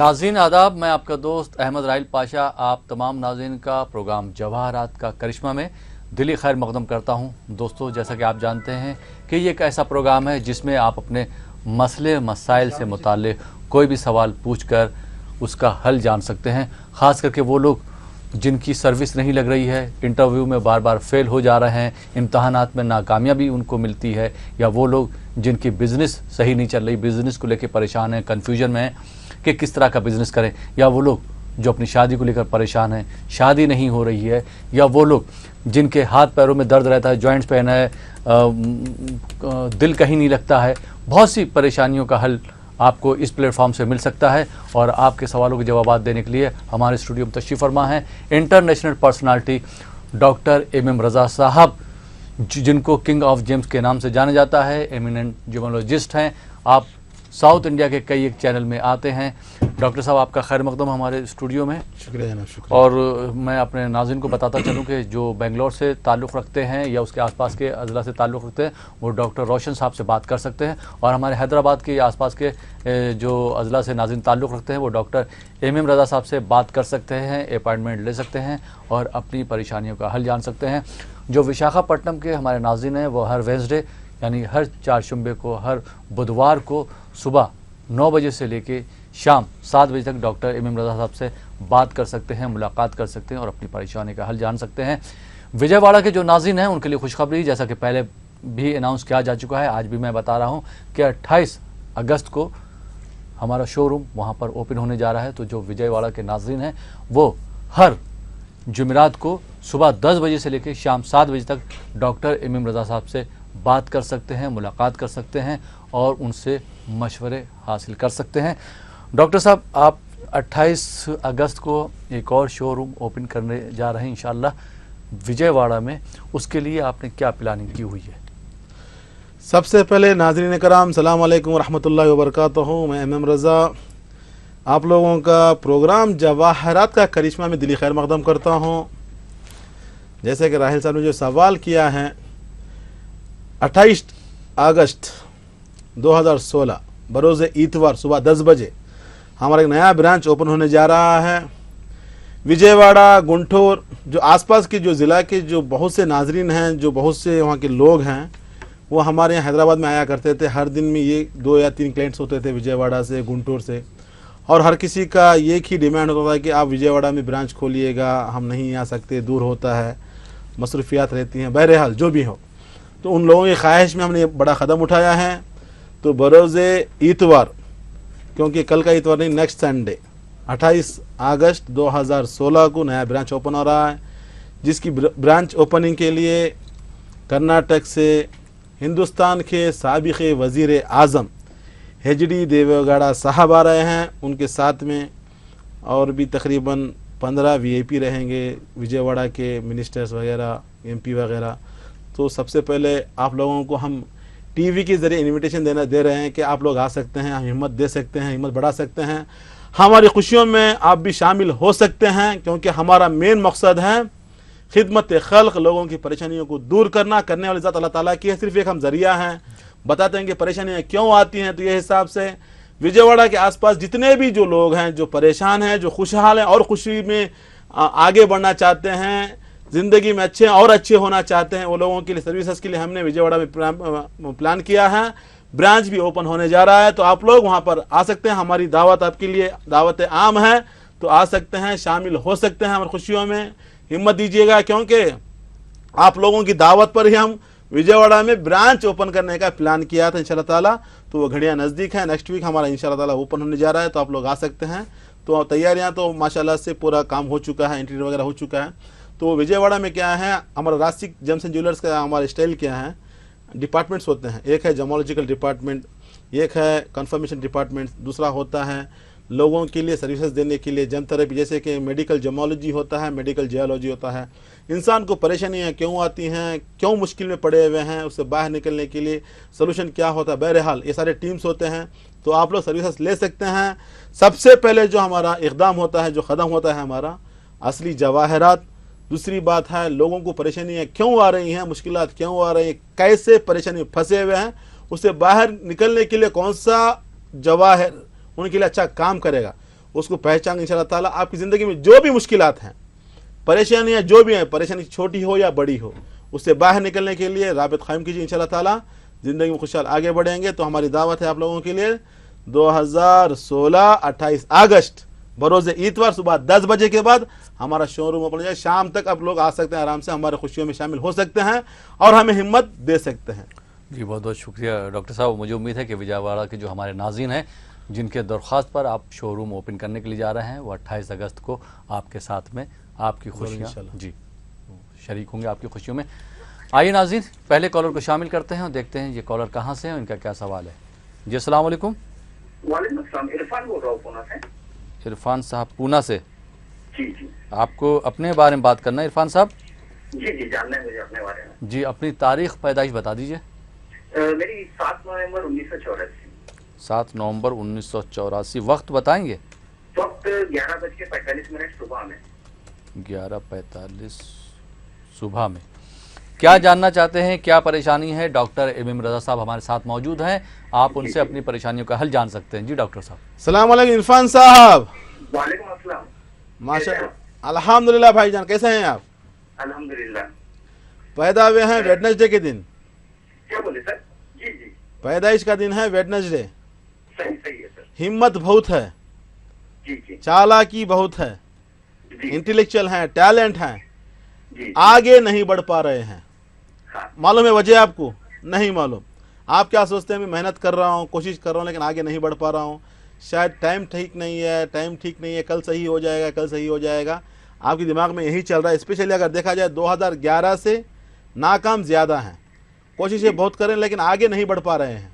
नाज़रीन आदाब, मैं आपका दोस्त अहमद राहिल पाशा आप तमाम नाज़रीन का प्रोग्राम जवाहरात का करिश्मा में दिली खैर मकदम करता हूं। दोस्तों, जैसा कि आप जानते हैं कि ये एक ऐसा प्रोग्राम है जिसमें आप अपने मसले मसाइल से मुताल्लिक़ कोई भी सवाल पूछकर उसका हल जान सकते हैं। ख़ास करके वो लोग जिनकी सर्विस नहीं लग रही है, इंटरव्यू में बार बार फेल हो जा रहे हैं, इम्तहानात में नाकामयाबी उनको मिलती है, या वो लोग जिनकी बिज़नेस सही नहीं चल रही, बिज़नेस को लेकर परेशान हैं, कन्फ्यूजन में हैं कि किस तरह का बिज़नेस करें, या वो लोग जो अपनी शादी को लेकर परेशान हैं, शादी नहीं हो रही है, या वो लोग जिनके हाथ पैरों में दर्द रहता है, जॉइंट्स पेन है, दिल कहीं नहीं लगता है। बहुत सी परेशानियों का हल आपको इस प्लेटफॉर्म से मिल सकता है। और आपके सवालों के जवाब देने के लिए हमारे स्टूडियो में तशरीफ़ फरमा हैं इंटरनेशनल पर्सनालिटी डॉक्टर एम रज़ा साहब, जिनको किंग ऑफ जेम्स के नाम से जाना जाता है। एमिनेंट जियोलॉजिस्ट हैं। आप साउथ इंडिया के कई एक चैनल में आते हैं। डॉक्टर साहब, आपका खैर मकदम हमारे स्टूडियो में। शुक्रिया जनाब, शुक्रिया। और मैं अपने नाज़रीन को बताता चलूँ कि जो बेंगलोर से ताल्लुक़ रखते हैं या उसके आसपास के अज़ला से ताल्लुक़ रखते हैं, वो डॉक्टर रोशन साहब से बात कर सकते हैं। और हमारे हैदराबाद के आसपास के जो अज़ला से नाज़रीन ताल्लुक़ रखते हैं, वो डॉक्टर एम रज़ा साहब से बात कर सकते हैं, अपॉइंटमेंट ले सकते हैं और अपनी परेशानियों का हल जान सकते हैं। जो विशाखापट्टनम के हमारे नाज़रीन हैं, वो हर वेंसडे यानी हर चारशंबे को, हर बुधवार को सुबह 9 बजे से लेके शाम 7 बजे तक डॉक्टर एम रज़ा साहब से बात कर सकते हैं, मुलाकात कर सकते हैं और अपनी परेशानी का हल जान सकते हैं। विजयवाड़ा के जो नाज़रीन हैं उनके लिए खुशखबरी, जैसा कि पहले भी अनाउंस किया जा चुका है, आज भी मैं बता रहा हूं कि 28 अगस्त को हमारा शोरूम वहां पर ओपन होने जा रहा है। तो जो विजयवाड़ा के नाज़रीन हैं वो हर जुमेरात को सुबह 10 बजे से लेकर शाम 7 बजे तक डॉक्टर एम रज़ा साहब से बात कर सकते हैं, मुलाकात कर सकते हैं और उनसे मशवरे हासिल कर सकते हैं। डॉक्टर साहब, आप 28 अगस्त को एक और शोरूम ओपन करने जा रहे हैं इंशाअल्लाह विजयवाड़ा में। उसके लिए आपने क्या प्लानिंग की हुई है? सबसे पहले नाज़रीन कराम, सलाम अलैकुम रहमतुल्लाहि व बरकातहू। मैं एम रज़ा आप लोगों का प्रोग्राम जवाहरात का करिश्मा में दिली खैर मकदम करता हूँ। जैसे कि राहिल साहब ने जो सवाल किया है, 28 अगस्त 2016 बरोज़ इतवार सुबह 10 बजे हमारा एक नया ब्रांच ओपन होने जा रहा है। विजयवाड़ा, गुंटूर, जो आसपास के जो ज़िला के जो बहुत से नाजरीन हैं, जो बहुत से वहाँ के लोग हैं, वो हमारे यहाँ हैदराबाद में आया करते थे। हर दिन में ये 2 या 3 क्लाइंट्स होते थे विजयवाड़ा से, गुंटूर से, और हर किसी का एक ही डिमांड होता था कि आप विजयवाड़ा में ब्रांच खोलिएगा, हम नहीं आ सकते, दूर होता है, मसरूफियात रहती हैं, बहरहाल जो भी हो। तो उन लोगों की ख्वाहिश में हमने बड़ा कदम उठाया है। तो बरोज़े इतवार, क्योंकि कल का इतवार नहीं, नेक्स्ट संडे 28 अगस्त 2016 को नया ब्रांच ओपन हो रहा है, जिसकी ब्रांच ओपनिंग के लिए कर्नाटक से हिंदुस्तान के साबिक़ वज़ीर आज़म एच.डी. देवेगौड़ा साहब आ रहे हैं। उनके साथ में और भी तकरीबन 15 वीआईपी रहेंगे, विजयवाड़ा के मिनिस्टर्स वगैरह, एमपी वगैरह। तो सबसे पहले आप लोगों को हम टीवी के ज़रिए इनविटेशन दे रहे हैं कि आप लोग आ सकते हैं, हम हिम्मत दे सकते हैं, हिम्मत बढ़ा सकते हैं, हमारी खुशियों में आप भी शामिल हो सकते हैं। क्योंकि हमारा मेन मकसद है खिदमत खल्क, लोगों की परेशानियों को दूर करना। करने वाली ज़ात अल्लाह ताला की है, सिर्फ एक हम ज़रिया हैं, बताते हैं कि परेशानियाँ क्यों आती हैं। तो ये हिसाब से विजयवाड़ा के आसपास जितने भी जो लोग हैं, जो परेशान हैं, जो खुशहाल हैं और खुशी में आगे बढ़ना चाहते हैं, ज़िंदगी में अच्छे और अच्छे होना चाहते हैं, वो लोगों के लिए सर्विसेज के लिए हमने विजयवाड़ा में प्लान किया है। ब्रांच भी ओपन होने जा रहा है, तो आप लोग वहाँ पर आ सकते हैं। हमारी दावत आपके लिए दावत आम है, तो आ सकते हैं, शामिल हो सकते हैं हमारी खुशियों में। हिम्मत दीजिएगा, क्योंकि आप लोगों की दावत पर ही हम विजयवाड़ा में ब्रांच ओपन करने का प्लान किया था इंशाल्लाह ताला। तो वो घड़ियाँ नज़दीक हैं, नेक्स्ट वीक हमारा इंशाल्लाह ताला ओपन होने जा रहा है, तो आप लोग आ सकते हैं। तो तैयारियाँ तो माशाल्लाह से पूरा काम हो चुका है, इंटीरियर वगैरह हो चुका है। तो विजयवाड़ा में क्या है, हमारा राशिक जेम्स एंड ज्वेलर्स का हमारा स्टाइल क्या है, डिपार्टमेंट्स होते हैं। एक है जमोलॉजिकल डिपार्टमेंट, एक है कन्फर्मेशन डिपार्टमेंट, दूसरा होता है लोगों के लिए सर्विसेज देने के लिए जम थेरेपी, जैसे कि मेडिकल जमोलॉजी होता है, मेडिकल जियोलॉजी होता है। इंसान को परेशानियाँ क्यों आती हैं, क्यों मुश्किल में पड़े हुए हैं, उससे बाहर निकलने के लिए सोल्यूशन क्या होता है, बहरहाल ये सारे टीम्स होते हैं। तो आप लोग सर्विसेज ले सकते हैं। सबसे पहले जो हमारा इक़दाम होता है, जो कदम होता है हमारा, असली जवाहरात। दूसरी बात है, लोगों को परेशानियाँ क्यों आ रही हैं, मुश्किलात क्यों आ रही हैं, कैसे परेशानी फंसे हुए हैं, उससे बाहर निकलने के लिए कौन सा जवाहर उनके लिए अच्छा काम करेगा, उसको पहचान इंशाल्लाह ताला आपकी ज़िंदगी में जो भी मुश्किलात हैं, परेशानियाँ जो भी हैं, परेशानी छोटी हो या बड़ी हो, उससे बाहर निकलने के लिए राबित कायम कीजिए। इंशाल्लाह ताला ज़िंदगी में खुशहाल आगे बढ़ेंगे। तो हमारी दावत है आप लोगों के लिए 2016 28 अगस्त बरोज़ इतवार सुबह 10 बजे के बाद हमारा शोरूम ओपन हो जाए। शाम तक आप लोग आ सकते हैं, आराम से हमारे खुशियों में शामिल हो सकते हैं और हमें हिम्मत दे सकते हैं। जी बहुत बहुत शुक्रिया डॉक्टर साहब। मुझे उम्मीद है कि विजयवाड़ा के जो हमारे नाज़रीन हैं, जिनके दरख्वास्त पर आप शोरूम ओपन करने के लिए जा रहे हैं, वो 28 अगस्त को आपके साथ में आपकी खुशियाँ जी शरीक होंगे आपकी खुशियों में। आइए नाज़रीन, पहले कॉलर को शामिल करते हैं और देखते हैं ये कॉलर कहाँ से हैं, इनका क्या सवाल है। जी अस्सलाम वालेकुम। वालेकुम अस्सलाम, इरफान बोल रहा हूँ पूना से। इरफान साहब पूना से। जी जी आपको अपने बारे में बात करना है इरफान साहब? जी जी जानना है मुझे अपने बारे में। जी अपनी तारीख पैदाइश बता दीजिए। मेरी 7 नवंबर 1984। 7 नवंबर 1984। वक्त बताएंगे? वक्त 11:45 सुबह में। 11:45 सुबह में। क्या जानना चाहते हैं, क्या परेशानी है? डॉक्टर एमएम रजा साहब हमारे साथ मौजूद हैं, आप उनसे अपनी परेशानियों का हल जान सकते हैं। जी डॉक्टर साहब। सलाम वालेकुम इरफान साहब। वालेकुम अस्सलाम। माशाअल्लाह, अल्हम्दुलिल्लाह भाईजान, कैसे हैं आप? अल्हम्दुलिल्लाह। पैदा हुए हैं वेडनेसडे के दिन। क्या बोले सर? जी जी पैदाइश का दिन है वेडनेसडे। सही सही है सर। हिम्मत बहुत है, जी जी चालाकी बहुत है, जी इंटेलेक्चुअल हैं, टैलेंट हैं, जी आगे नहीं बढ़ पा रहे हैं। हाँ मालूम है वजह आपको? नहीं मालूम। आप क्या सोचते हैं मैं मेहनत कर रहा हूँ, कोशिश कर रहा हूँ, लेकिन आगे नहीं बढ़ पा रहा हूँ, शायद टाइम ठीक नहीं है, टाइम ठीक नहीं है, कल सही हो जाएगा, कल सही हो जाएगा। आपके दिमाग में यही चल रहा है। स्पेशली अगर देखा जाए 2011 से नाकाम ज़्यादा हैं, कोशिशें बहुत करें लेकिन आगे नहीं बढ़ पा रहे हैं,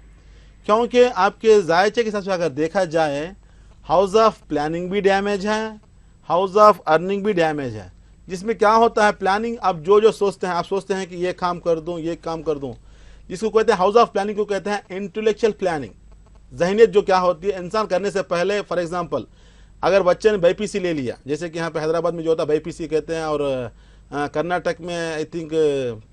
क्योंकि आपके जायचे के हिसाब से अगर देखा जाए हाउस ऑफ प्लानिंग भी डैमेज है, हाउस ऑफ अर्निंग भी डैमेज है। जिसमें क्या होता है, प्लानिंग आप जो जो सोचते हैं, आप सोचते हैं कि ये काम कर दूं, ये काम कर दूं, जिसको कहते हैं हाउस ऑफ प्लानिंग को कहते हैं इंटेलेक्चुअल प्लानिंग। जहनीत जो क्या होती है, इंसान करने से पहले, फॉर एग्जांपल अगर बच्चे ने BPC ले लिया, जैसे कि यहाँ पे हैदराबाद में जो होता है BPC कहते हैं, और कर्नाटक में आई थिंक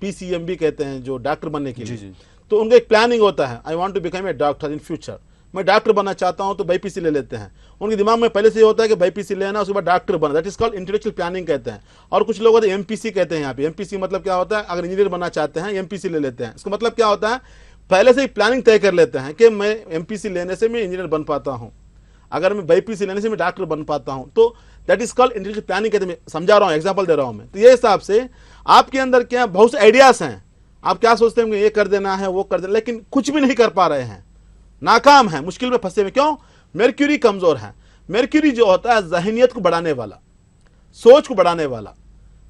PCM भी कहते हैं, जो डॉक्टर बनने के लिए। तो उनका एक प्लानिंग होता है, I want to become a doctor in future, मैं डॉक्टर बनना चाहता हूं, तो BPC ले लेते हैं। उनके दिमाग में पहले से ये होता है कि BPC लेना, उसके बाद डॉक्टर बनना, that is called intellectual planning कहते हैं। और कुछ लोग होते हैं MPC कहते हैं। यहाँ पे MPC मतलब क्या होता है, अगर इंजीनियर बनना चाहते हैं MPC ले लेते हैं। इसका मतलब क्या होता है, पहले से ही प्लानिंग तय कर लेते हैं कि मैं MPC लेने से मैं इंजीनियर बन पाता हूँ, अगर मैं BPC लेने से मैं डॉक्टर बन पाता हूँ, तो that is called intellectual planning कहते हैं। समझा रहा हूँ, एग्जाम्पल दे रहा हूँ मैं। तो ये हिसाब से आपके अंदर क्या बहुत से आइडियाज हैं, आप क्या सोचते हैं कि ये कर देना है, वो कर देना, लेकिन कुछ भी नहीं कर पा रहे हैं, नाकाम है, मुश्किल में फंसे हुए। क्यों? मर्क्यूरी कमजोर है। मर्क्यूरी जो होता है जहनियत को बढ़ाने वाला, सोच को बढ़ाने वाला,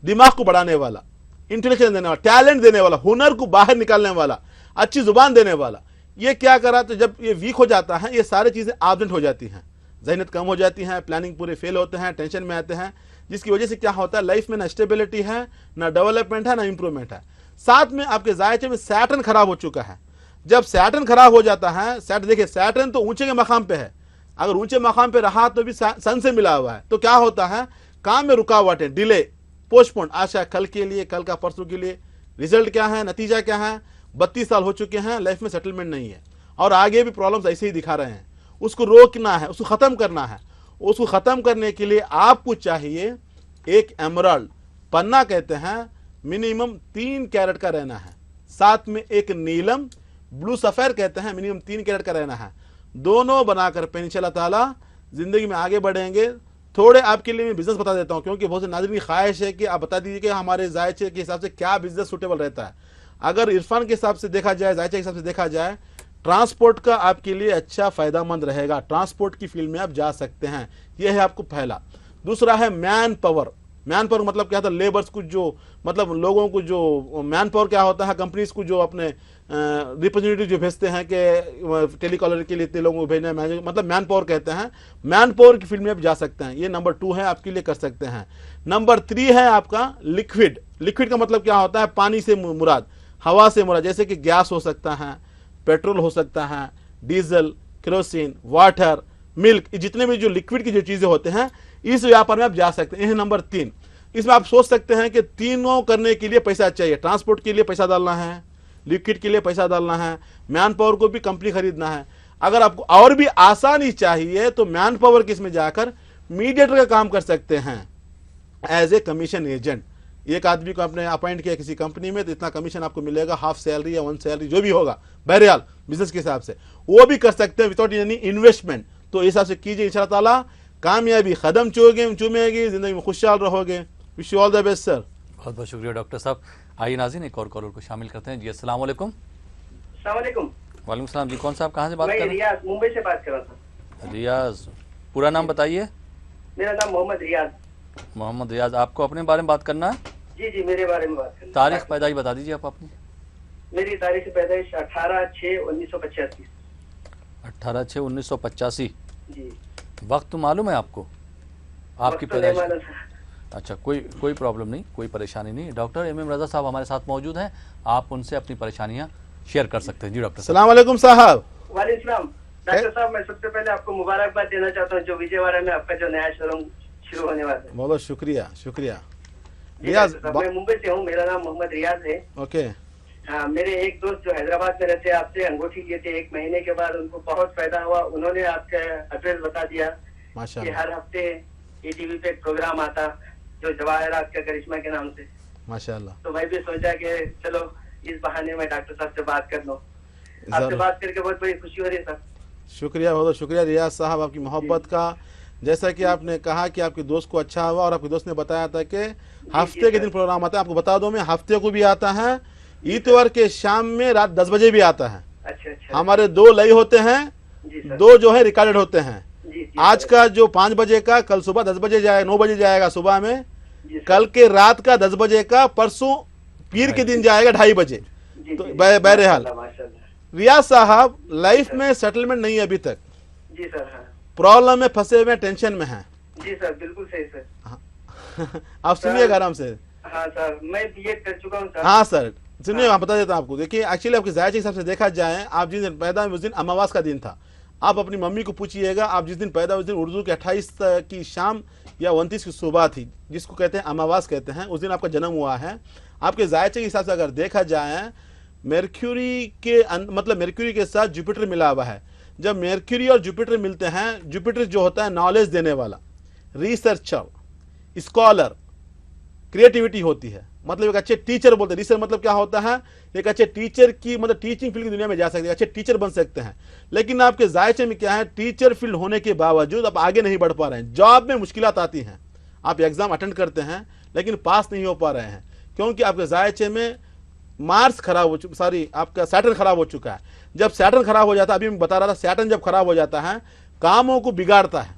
दिमाग को बढ़ाने वाला, इंटेलिजेंस देने वाला, टैलेंट देने वाला, हुनर को बाहर निकालने वाला, अच्छी जुबान देने वाला, ये क्या करा, तो जब ये वीक हो जाता है, ये सारी चीजें एब्सेंट हो जाती हैं, जहनियत कम हो जाती है, प्लानिंग पूरे फेल होते हैं, टेंशन में आते हैं, जिसकी वजह से क्या होता है, लाइफ में ना स्टेबिलिटी है, ना डेवलपमेंट है, ना इंप्रूवमेंट है। साथ में आपके जायचे में सैटर्न खराब हो चुका है। जब सैटर्न खराब हो जाता है, देखिए सैटर्न तो ऊंचे के मकाम पे है, अगर ऊंचे मकाम पे रहा तो भी सन से मिला हुआ है, तो क्या होता है, काम में रुकावटें, डिले, पोस्टपोन, आशा कल के लिए, कल का परसों के लिए। रिजल्ट क्या है, नतीजा क्या है, 32 साल हो चुके हैं, लाइफ में सेटलमेंट नहीं है, और आगे भी प्रॉब्लम्स ऐसे ही दिखा रहे हैं। उसको रोकना है, उसको खत्म करना है। उसको खत्म करने के लिए आपको चाहिए एक एमराल्ड पन्ना कहते हैं, मिनिमम 3 कैरेट का रहना है, साथ में एक नीलम ब्लू सफेर कहते हैं, मिनिमम 3 कैरेट का रहना है। दोनों बनाकर पे इंशाल्लाह ताला जिंदगी में आगे बढ़ेंगे। थोड़े आपके लिए मैं बिजनेस बता देता हूं, क्योंकि बहुत से नाज़रीन की ख्वाहिश है कि आप बता दीजिए कि हमारे जायचे के हिसाब से क्या बिजनेस सूटेबल रहता है। अगर इरफान के हिसाब से देखा जाए, जायचे के हिसाब से देखा जाए, ट्रांसपोर्ट का आपके लिए अच्छा फायदामंद रहेगा, ट्रांसपोर्ट की फील्ड में आप जा सकते हैं। यह है आपको पहला। दूसरा है मैन पावर। मैन पावर मतलब क्या होता है, लेबर्स को जो, मतलब लोगों को जो, मैन पावर क्या होता है, कंपनीज को जो अपने रिप्रेजेंटेटिव जो भेजते हैं कि टेलीकॉलर के लिए इतने लोगों को भेजना है, मतलब मैन पावर कहते हैं। मैन पावर की फील्ड में आप जा सकते हैं, ये नंबर 2 है, आपके लिए कर सकते हैं। नंबर 3 है आपका लिक्विड। लिक्विड का मतलब क्या होता है, पानी से मुराद, हवा से मुराद, जैसे कि गैस हो सकता है, पेट्रोल हो सकता है, डीजल, केरोसिन, वाटर, मिल्क, जितने भी जो लिक्विड की जो चीजें होते हैं, इस व्यापार में आप जा सकते हैं। यह नंबर 3। इसमें आप सोच सकते हैं कि तीनों करने के लिए पैसा चाहिए। ट्रांसपोर्ट के लिए पैसा डालना है, लिक्विड के लिए पैसा डालना है, मैन पावर को भी कंपनी खरीदना है। अगर आपको और भी आसानी चाहिए तो मैन पावर किस में जाकर मीडिएटर का काम कर सकते हैं एज ए कमीशन एजेंट। एक आदमी को आपने अपॉइंट किया किसी कंपनी में तो इतना कमीशन आपको मिलेगा, हाफ सैलरी या 1 सैलरी जो भी होगा, बहरहाल बिजनेस के हिसाब से वो भी कर सकते हैं विदाउट एनी इन्वेस्टमेंट। तो इस हिसाब से कीजिए, इंशाल्लाह ताला कामयाबी कदम चूमेगी, जिंदगी में खुशहाल रहोगे। Wish you all the best sir. बहुत बहुत शुक्रिया डॉक्टर साहब। आइए नाज़रीन एक और कॉलर को शामिल करते हैं। जी अस्सलाम वालेकुम। अस्सलाम वालेकुम। वालेकुम सलाम जी, कौन साहब कहाँ से बात मैं कर रहे रियाज मुंबई से बात कर रहा था। हैं? रियाज, पूरा नाम बताइए। मेरा नाम मोहम्मद रियाज। मोहम्मद रियाज, आपको अपने बारे में बात करना है? जी जी, मेरे बारे में बात करना। तारीख पैदाइश बता दीजिए आप अपनी। मेरी तारीख पैदाइश 18/6/1985। 18/6/1985। जी। वक्त तो मालूम है आपको आपकी वक्त तो नहीं पैदाइश? मालूम था। अच्छा, कोई प्रॉब्लम नहीं, कोई परेशानी नहीं। डॉक्टर एम रज़ा साहब हमारे साथ मौजूद हैं, आप उनसे अपनी परेशानियां शेयर कर सकते हैं। जी डॉक्टर साहब। सलाम वालेकुम साहब। वालेकुम सलाम। डॉक्टर साहब, मैं सबसे पहले आपको मुबारकबाद देना चाहता हूँ जो विजयवाड़ा में आपका जो नया शोरूम शुरू होने वाला है। बहुत शुक्रिया शुक्रिया। जी रियाज डॉक्टर साहब, मैं मुंबई से हूँ, मेरा नाम मोहम्मद रियाज है। ओके। हाँ, मेरे एक दोस्त जो हैदराबाद में रहते हैं आपसे अंगूठी लिए थे, 1 महीने के बाद उनको बहुत फायदा हुआ। उन्होंने आपका एड्रेस बता दिया कि माशाल्लाह हर हफ्ते ईटीवी पे एक प्रोग्राम आता जो जवाहरात का करिश्मा के नाम से। माशाल्लाह। तो मैं भी सोचा कि चलो इस बहाने में डॉक्टर साहब से बात कर लो। आपसे जरूर। बात करके बहुत बड़ी खुशी हो रही है सर। शुक्रिया, बहुत शुक्रिया रियाज साहब आपकी मोहब्बत का। जैसा कि आपने कहा कि आपके दोस्त को अच्छा हुआ और आपके दोस्त ने बताया था कि हफ्ते के दिन प्रोग्राम आता है। आपको बता दो, मैं हफ्ते को भी आता है, इतवार के शाम में रात 10 बजे भी आता है। अच्छा अच्छा। हमारे 2 लय होते हैं, जी सर। 2 जो है रिकॉर्डेड होते हैं। जी जी आज सर। का जो 5 बजे का कल सुबह 10 बजे जाएगा, 9 बजे जाएगा सुबह में, जी सर। कल के रात का 10 बजे का परसों पीर के दिन जाएगा 2:30 बजे। जी, तो जी, बहरहाल माशाल्लाह, माशाल्लाह। रियाज साहब लाइफ में सेटलमेंट नहीं है अभी तक, जी सर। हाँ प्रॉब्लम में फंसे हुए हैं, टेंशन में हैं। जी सर, बिल्कुल सही सर। आप सुनिएगा आराम से। हाँ सर, मैं बीएड कर चुका हूँ सर। हाँ सर सुनिए, मैं बता देता हूँ आपको। देखिए एक्चुअली आपके जायज के हिसाब से देखा जाए, आप जिस दिन पैदा हुए उस दिन अमावास का दिन था। आप अपनी मम्मी को पूछिएगा, आप जिस दिन पैदा हुए उस दिन उर्दू के 28 की शाम या 29 की सुबह थी, जिसको कहते हैं अमावास कहते हैं, उस दिन आपका जन्म हुआ है। आपके जायचे के हिसाब से अगर देखा जाए, मेर्क्यूरी के मतलब मेर्क्यूरी के साथ जुपिटर मिला हुआ है। जब मेर्क्यूरी और जुपिटर मिलते हैं, जुपिटर जो होता है नॉलेज देने वाला, रिसर्चर, स्कॉलर, क्रिएटिविटी होती है, मतलब एक अच्छे टीचर बोलते हैं। रिसर्च मतलब क्या होता है, एक अच्छे टीचर की मतलब टीचिंग फील्ड की दुनिया में जा सकते हैं, अच्छे टीचर बन सकते हैं। लेकिन आपके जायचे में क्या है, टीचर फील्ड होने के बावजूद आप आगे नहीं बढ़ पा रहे हैं, जॉब में मुश्किलात आती हैं। आप एग्जाम अटेंड करते हैं लेकिन पास नहीं हो पा रहे हैं, क्योंकि आपके जायचे में मार्स खराब हो चुका, सॉरी आपका सैटर्न खराब हो चुका है। जब सैटर्न खराब हो जाता है, अभी मैं बता रहा था, सैटर्न जब खराब हो जाता है कामों को बिगाड़ता है,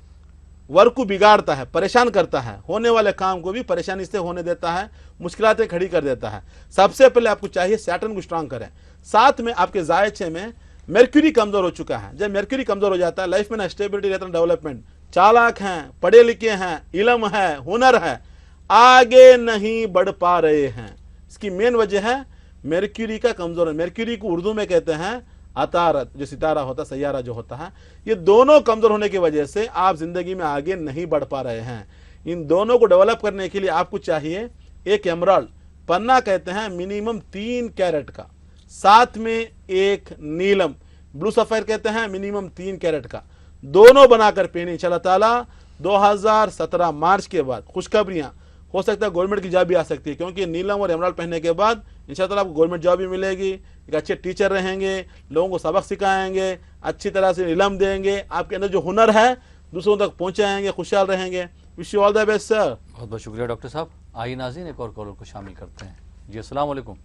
वर्क को बिगाड़ता है, परेशान करता है, होने वाले काम को भी परेशानी से होने देता है, मुश्किलातें खड़ी कर देता है। सबसे पहले आपको चाहिए सैटर्न को स्ट्रांग करें। साथ में आपके जायचे में मेर्क्यूरी कमजोर हो चुका है। जब मेर्क्यूरी कमजोर हो जाता है, लाइफ में ना स्टेबिलिटी रहता है, डेवलपमेंट। चालाक हैं, पढ़े लिखे हैं, इल्म है, हुनर है, आगे नहीं बढ़ पा रहे हैं। इसकी मेन वजह है मेर्क्यूरी का कमजोर है। मेर्क्यूरी को उर्दू में कहते हैं अतारत, जो सितारा होता है, सैयारा जो होता है। ये दोनों कमजोर होने की वजह से आप जिंदगी में आगे नहीं बढ़ पा रहे हैं। इन दोनों को डेवलप करने के लिए आपको चाहिए एक एमराल्ड पन्ना, कहते हैं मिनिमम 3 कैरेट का, साथ में एक नीलम ब्लू सफायर कहते हैं मिनिमम 3 कैरेट का, दोनों बनाकर पहने। इंशाल्लाह ताला 2017 मार्च के बाद खुशखबरियां, हो सकता है गवर्नमेंट की जॉब भी आ सकती है, क्योंकि नीलम और एमराल्ड पहनने के बाद इंशाल्लाह ताला आपको गवर्नमेंट जॉब भी मिलेगी। एक अच्छे टीचर रहेंगे, लोगों को सबक सिखाएंगे, अच्छी तरह से इल्म देंगे, आपके अंदर जो हुनर है दूसरों तक पहुंचाएंगे, खुशहाल रहेंगे। Wish you all the best sir. बहुत बहुत शुक्रिया डॉक्टर साहब। आइए नाज़रीन एक और कॉलर को शामिल करते हैं। जी अस्सलाम वालेकुम।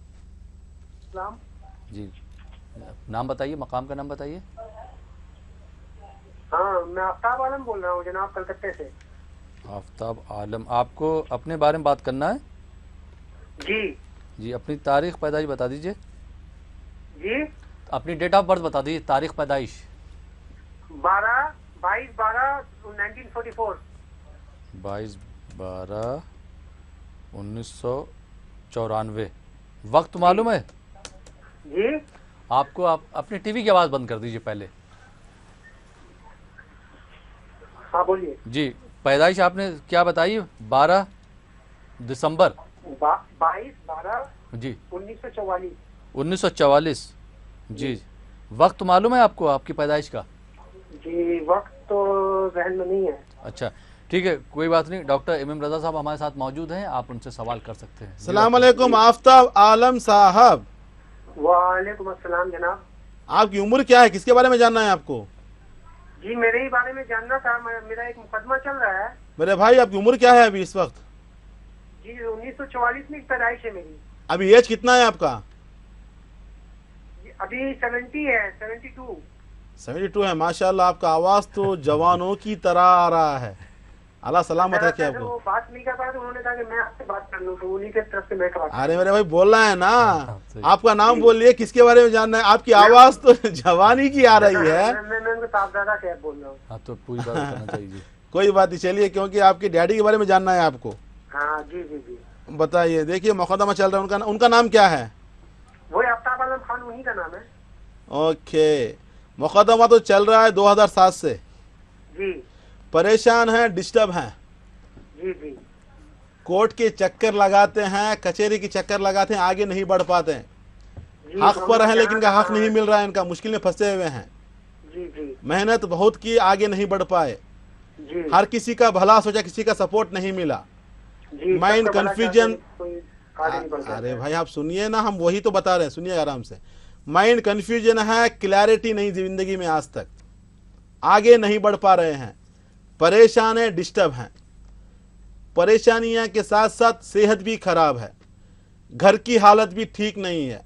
सलाम। जी नाम बताइए, मकाम का नाम बताइए। हाँ, मैं आफ्ताब आलम बोल रहा हूँ जनाब, कलकत्ते से। आफ्ताब आलम, आपको अपने बारे में बात करना है? जी जी अपनी तारीख पैदाइश बता दीजिए। जी। अपनी डेट ऑफ बर्थ बता दीजिए, तारीख पैदाइश। 22/12/1944। 22/12/1994। वक्त मालूम है जी। आपको? आप अपनी टीवी की आवाज़ बंद कर दीजिए पहले। हाँ बोलिए। जी पैदाइश आपने क्या बताई? 12 दिसंबर 22/12 जी 1944। 1944। जी वक्त मालूम है आपको आपकी पैदाइश का? जी वक्त तो जहन में नहीं है। अच्छा ठीक है, कोई बात नहीं। डॉक्टर एम एम रजा साहब हमारे साथ मौजूद हैं, आप उनसे सवाल कर सकते हैं। सलाम अलैकुम आफ्ताब आलम साहब। वालेकुम अस्सलाम जनाब। आपकी उम्र क्या है, किसके बारे में जानना है आपको? जी मेरे ही बारे में जानना था, मेरा एक मुकदमा चल रहा है। मेरे भाई आपकी उम्र क्या है अभी इस वक्त? जी 1944 में पैदाइश है मेरी। अभी एज कितना है आपका? अभी 70 है, 72। 72 है, माशाल्लाह। आपका आवाज तो जवानों की तरह आ रहा है। अल्लाह सलामत रखे आपको। वो बात नहीं कर पाया तो उन्होंने कहा कि मैं आपसे बात कर लूं, तो उन्हीं के तरफ से मैं बात। अरे मेरे भाई बोलना है ना, सही। आपका नाम बोलिए, किसके बारे में जानना है? आपकी आवाज तो जवानी की आ रही है। मैं उनको साहबजादा कह बोल रहा हूँ। हाँ, तो पूरी बात करना चाहिए जी। कोई बात नहीं, चलिए, क्योंकि आपके डैडी के बारे में जानना है आपको। हाँ जी जी जी। बताइए, देखिए मुकदमा चल रहा है, उनका नाम क्या है? वो आफ्ताब आलम खान, उन्हीं का नाम है। ओके, मुकदमा तो चल रहा है 2007 से। जी परेशान हैं, डिस्टर्ब हैं, जी जी कोर्ट के चक्कर लगाते हैं, कचहरी के चक्कर लगाते हैं, आगे नहीं बढ़ पाते हैं। जी। हक पर हैं लेकिन इनका हक हाँ, नहीं मिल रहा है, इनका मुश्किल में फंसे हुए हैं। जी जी मेहनत बहुत की, आगे नहीं बढ़ पाए। जी हर किसी का भला सोचा, किसी का सपोर्ट नहीं मिला। जी। माइंड सबका भला कंफ्यूजन। चाहते हैं, कोई आगे नहीं बढ़ पाता अरे है। भाई आप सुनिए ना, हम वही तो बता रहे हैं, सुनिए आराम से। माइंड कंफ्यूजन है, क्लैरिटी नहीं जिंदगी में, आज तक आगे नहीं बढ़ पा रहे हैं, परेशान है, डिस्टर्ब हैं। परेशानियां के साथ साथ सेहत भी खराब है, घर की हालत भी ठीक नहीं है,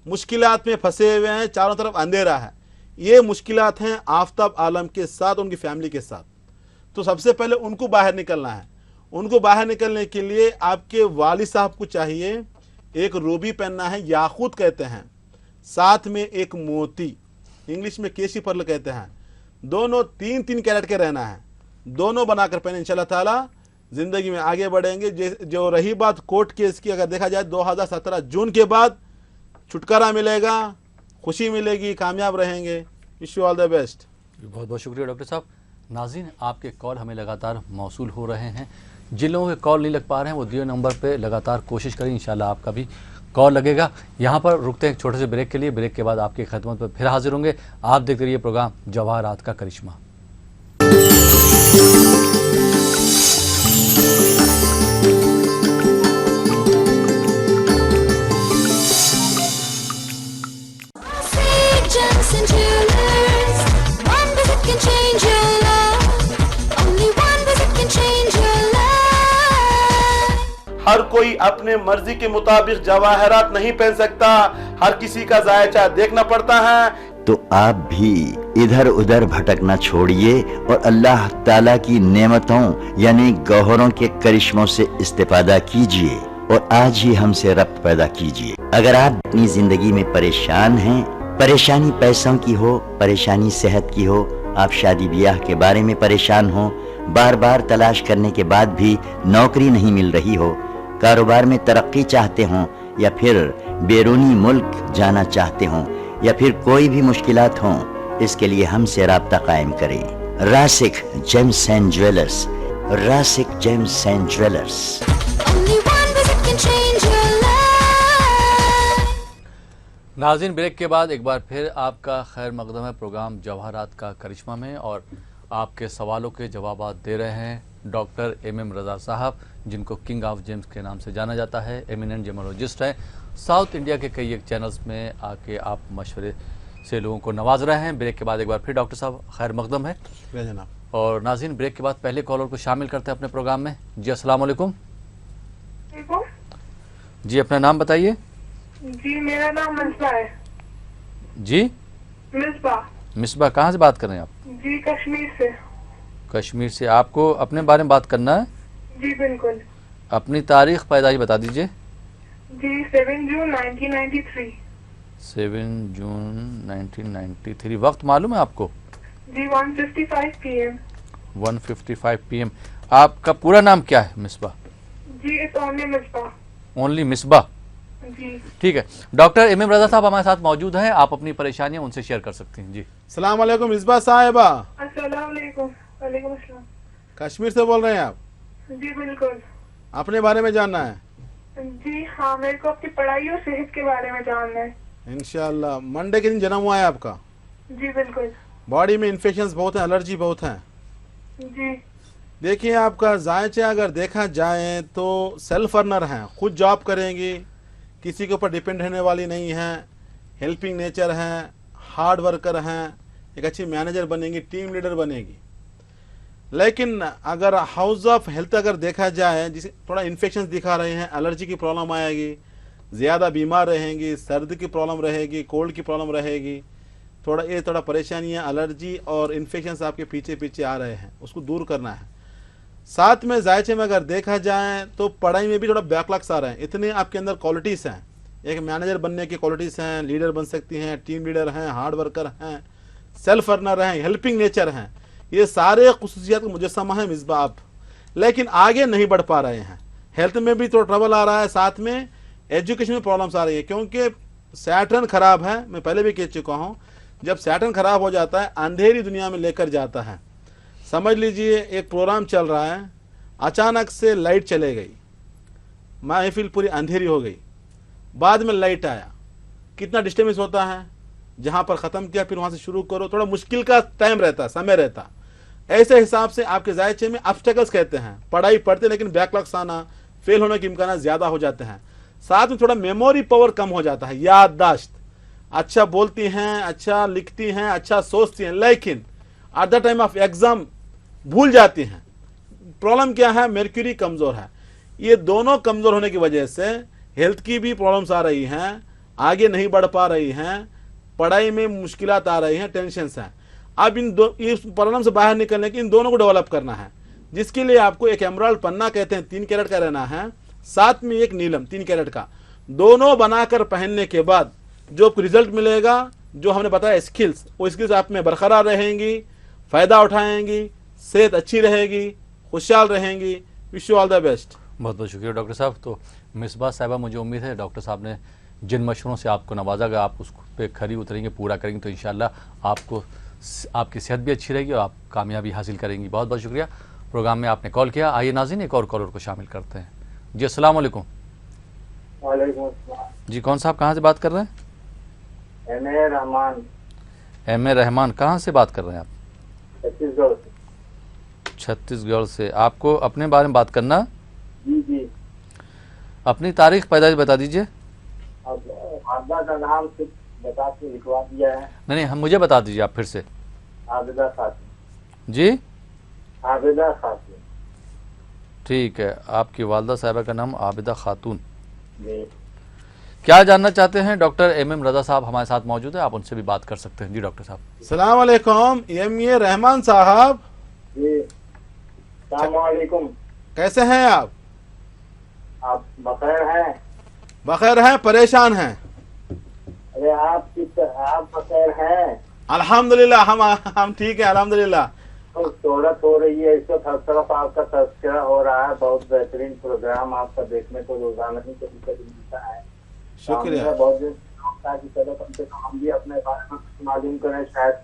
मुश्किलात में फंसे हुए हैं, चारों तरफ अंधेरा है। ये मुश्किलात हैं आफ्ताब आलम के साथ, उनकी फैमिली के साथ। तो सबसे पहले उनको बाहर निकलना है। उनको बाहर निकलने के लिए आपके वालिद साहब को चाहिए एक रूबी पहनना है, याकूत कहते हैं, साथ में एक मोती, इंग्लिश में केशी पर्ल कहते हैं। दोनों 3-3 कैरेट के रहना है, दोनों बनाकर पहने, इंशाल्लाह ताला जिंदगी में आगे बढ़ेंगे। जो रही बात कोर्ट केस की, अगर देखा जाए 2017 जून के बाद छुटकारा मिलेगा, खुशी मिलेगी, कामयाब रहेंगे। Wish you all the best. बहुत बहुत शुक्रिया डॉक्टर साहब। नाज़रीन, आपके कॉल हमें लगातार मौसूल हो रहे हैं। जिन लोगों के कॉल नहीं लग पा रहे हैं वो दिए नंबर पे लगातार कोशिश करें, इंशाल्लाह आपका भी कॉल लगेगा। यहाँ पर रुकते हैं एक छोटे से ब्रेक के लिए। ब्रेक के बाद आपकी खिदमत पर फिर हाजिर होंगे। आप देखते रहिए प्रोग्राम जवाहरात का करिश्मा। Johnson Jewelers. One visit can change your life. Only one visit can change your life. हर कोई अपने मर्जी के मुताबिक जवाहरात नहीं पहन सकता, हर किसी का जायचा देखना पड़ता है। तो आप भी इधर उधर भटकना छोड़िए और अल्लाह ताला की नेमतों यानी गौहरों के करिश्मों से इस्तेफादा कीजिए और आज ही हमसे रब्त पैदा कीजिए। अगर आप अपनी जिंदगी में परेशान हैं, परेशानी पैसों की हो, परेशानी सेहत की हो, आप शादी ब्याह के बारे में परेशान हो, बार बार तलाश करने के बाद भी नौकरी नहीं मिल रही हो, कारोबार में तरक्की चाहते हो या फिर बैरूनी मुल्क जाना चाहते हो या फिर कोई भी मुश्किलात हो, इसके लिए हमसे राब्ता कायम करें। Rasik gems and jewellers, Rasik gems and jewellers. Only one visit can change your life. नाज़रीन, ब्रेक के बाद एक बार फिर आपका खैर मकदम है प्रोग्राम जवाहरात का करिश्मा में, और आपके सवालों के जवाब दे रहे हैं डॉक्टर एम एम रजा साहब, जिनको किंग ऑफ जेम्स के नाम से जाना जाता है। एमिनेंट जेमोलॉजिस्ट हैं। साउथ इंडिया के कई एक चैनल्स में आके आप मशवरे से लोगों को नवाज रहे हैं। ब्रेक के बाद एक बार फिर डॉक्टर साहब खैर मकदम है। जनाब। और नाज़रीन, ब्रेक के बाद पहले कॉलर को शामिल करते हैं अपने प्रोग्राम में। जी अस्सलाम वालेकुम। जी अपना नाम बताइए। जी मेरा नाम मिसबा है। जी मिसबा। मिसबा, कहाँ से बात कर रहे हैं आप? जी कश्मीर से। कश्मीर से। आपको अपने बारे में बात करना है? जी बिल्कुल। अपनी तारीख पैदाइश बता दीजिए। जी 7 जून 1993। 7 जून 1993। वक्त मालूम है आपको? जी 1:55 PM। 1:55 PM। आपका पूरा नाम क्या है मिसबा? जी it's only Misba. Only Misba, जी ठीक है। डॉक्टर एम एम रजा साहब हमारे साथ मौजूद हैं, आप अपनी परेशानियां उनसे शेयर कर सकते हैं। जी सलाम अलैकुम मिसबा साहिबा। अस्सलाम वालेकुम। वालेकुम अस्सलाम। कश्मीर से बोल रहे हैं आप? जी बिल्कुल। अपने बारे में जानना है? जी हाँ, मेरे को आपकी पढ़ाई और सेहत के बारे में जानना है। इंशाल्लाह। मंडे के दिन जन्म हुआ है आपका? जी बिल्कुल। बॉडी में इन्फेक्शंस बहुत हैं, एलर्जी बहुत हैं? जी देखिए, आपका जायचे अगर देखा जाए तो सेल्फ अर्नर हैं, खुद जॉब करेंगी, किसी के ऊपर डिपेंड रहने वाली नहीं हैं, हेल्पिंग नेचर हैं, हार्ड वर्कर हैं, एक अच्छी मैनेजर बनेंगी, टीम लीडर बनेगी। लेकिन अगर हाउस ऑफ हेल्थ अगर देखा जाए, जिसे थोड़ा इन्फेक्शन दिखा रहे हैं, एलर्जी की प्रॉब्लम आएगी, ज़्यादा बीमार रहेंगी, सर्दी की प्रॉब्लम रहेगी, कोल्ड की प्रॉब्लम रहेगी, थोड़ा परेशानियाँ, एलर्जी और इन्फेक्शन आपके पीछे पीछे आ रहे हैं, उसको दूर करना है। साथ में जायचे में अगर देखा जाए तो पढ़ाई में भी थोड़ा बैकलॉग्स आ रहे हैं। इतने आपके अंदर क्वालिटीज़ हैं, एक मैनेजर बनने की क्वालिटीज़ हैं, लीडर बन सकती हैं, टीम लीडर हैं, हार्ड वर्कर हैं, सेल्फ अर्नर हैं, हेल्पिंग नेचर हैं, ये सारे खुसूसियात का मुजस्समा है मिसबा आप। लेकिन आगे नहीं बढ़ पा रहे हैं, हेल्थ में भी थोड़ा ट्रबल आ रहा है, साथ में एजुकेशन में प्रॉब्लम्स आ रही है, क्योंकि सैटर्न खराब है। मैं पहले भी कह चुका हूँ, जब सैटर्न खराब हो जाता है अंधेरी दुनिया में लेकर जाता है। समझ लीजिए एक प्रोग्राम चल रहा है, अचानक से लाइट चले गई, महफिल पूरी अंधेरी हो गई, बाद में लाइट आया, कितना डिस्टर्बेंस होता है। जहाँ पर ख़त्म किया फिर वहाँ से शुरू करो, थोड़ा मुश्किल का टाइम रहता, समय रहता। ऐसे हिसाब से आपके जायचे में ऑब्स्टेकल्स कहते हैं, पढ़ाई पढ़ते लेकिन बैकलॉग्स आना, फेल होने के इम्कान ज़्यादा हो जाते हैं। साथ में थोड़ा मेमोरी पावर कम हो जाता है, याददाश्त। अच्छा बोलती हैं, अच्छा लिखती हैं, अच्छा सोचती हैं, लेकिन at the time of exam भूल जाती हैं। प्रॉब्लम क्या है? मर्क्यूरी कमज़ोर है। ये दोनों कमज़ोर होने की वजह से हेल्थ की भी प्रॉब्लम्स आ रही हैं, आगे नहीं बढ़ पा रही हैं, पढ़ाई में मुश्किलात आ रही हैं, टेंशन्स हैं। अब इस प्रॉब्लम से बाहर निकलने के इन दोनों को डेवलप करना है, जिसके लिए आपको एक एमराल्ड पन्ना कहते हैं 3 कैरेट का रहना है, साथ में एक नीलम 3 कैरेट का, दोनों बनाकर पहनने के बाद जो आपको रिजल्ट मिलेगा, जो हमने बताया स्किल्स, वो स्किल्स आप में बरकरार रहेंगी, फ़ायदा उठाएंगी, सेहत अच्छी रहेगी, खुशहाल रहेंगी। Wish you all the best. बहुत बहुत शुक्रिया डॉक्टर साहब। तो मिसबा साहिबा, मुझे उम्मीद है डॉक्टर साहब ने जिन मशवरों से आपको नवाजा, अगर आप उस पे खरी उतरेंगे, पूरा करेंगे, तो इंशाल्लाह आपको आपकी सेहत भी अच्छी रहेगी और आप कामयाबी हासिल करेंगी। बहुत बहुत शुक्रिया। प्रोग्राम में आपने कॉल किया। आइए नाज़रीन, एक और कॉलर को शामिल करते हैं। जी अस्सलाम वालेकुम। वालेकुम अस्सलाम। जी कौन साहब, कहाँ से बात कर रहे हैं? एम.ए. रहमान, एम.ए. रहमान, कहाँ से बात कर रहे हैं आप? छत्तीसगढ़ से। छत्तीसगढ़ से। आपको अपने बारे में बात करना? जी जी। अपनी तारीख पैदाइश बता दीजिए। अब आबदा का नाम से बता के लिखवा दिया है। नहीं, हम मुझे बता दीजिए आप फिर से। आबिदा खातून। जी आबिदा खातून। ठीक है, आपकी वालदा साहिबा का नाम आबिदा खातून। जी। क्या जानना चाहते हैं? डॉक्टर एम रज़ा साहब हमारे साथ मौजूद है, आप उनसे भी बात कर सकते हैं। जी डॉक्टर साहब। अस्सलाम वालेकुम एम.ए. रहमान साहब। जी अस्सलाम वालेकुम। कैसे हैं आप? आप बखैर हैं? बखैर हैं, परेशान हैं? अरे आप बखैर हैं? अल्हम्दुलिल्लाह, हम ठीक है अल्हम्दुलिल्लाह। तो शोहरत हो रही है, इसको हर तरफ आपका तज़किरा हो रहा है। बहुत बेहतरीन प्रोग्राम आपका देखने को रोजाना ही कभी कभी मिलता है। शुक्रिया। बहुत दिन ताकि चलो कम से कम हम भी अपने बारे में मालूम करें, शायद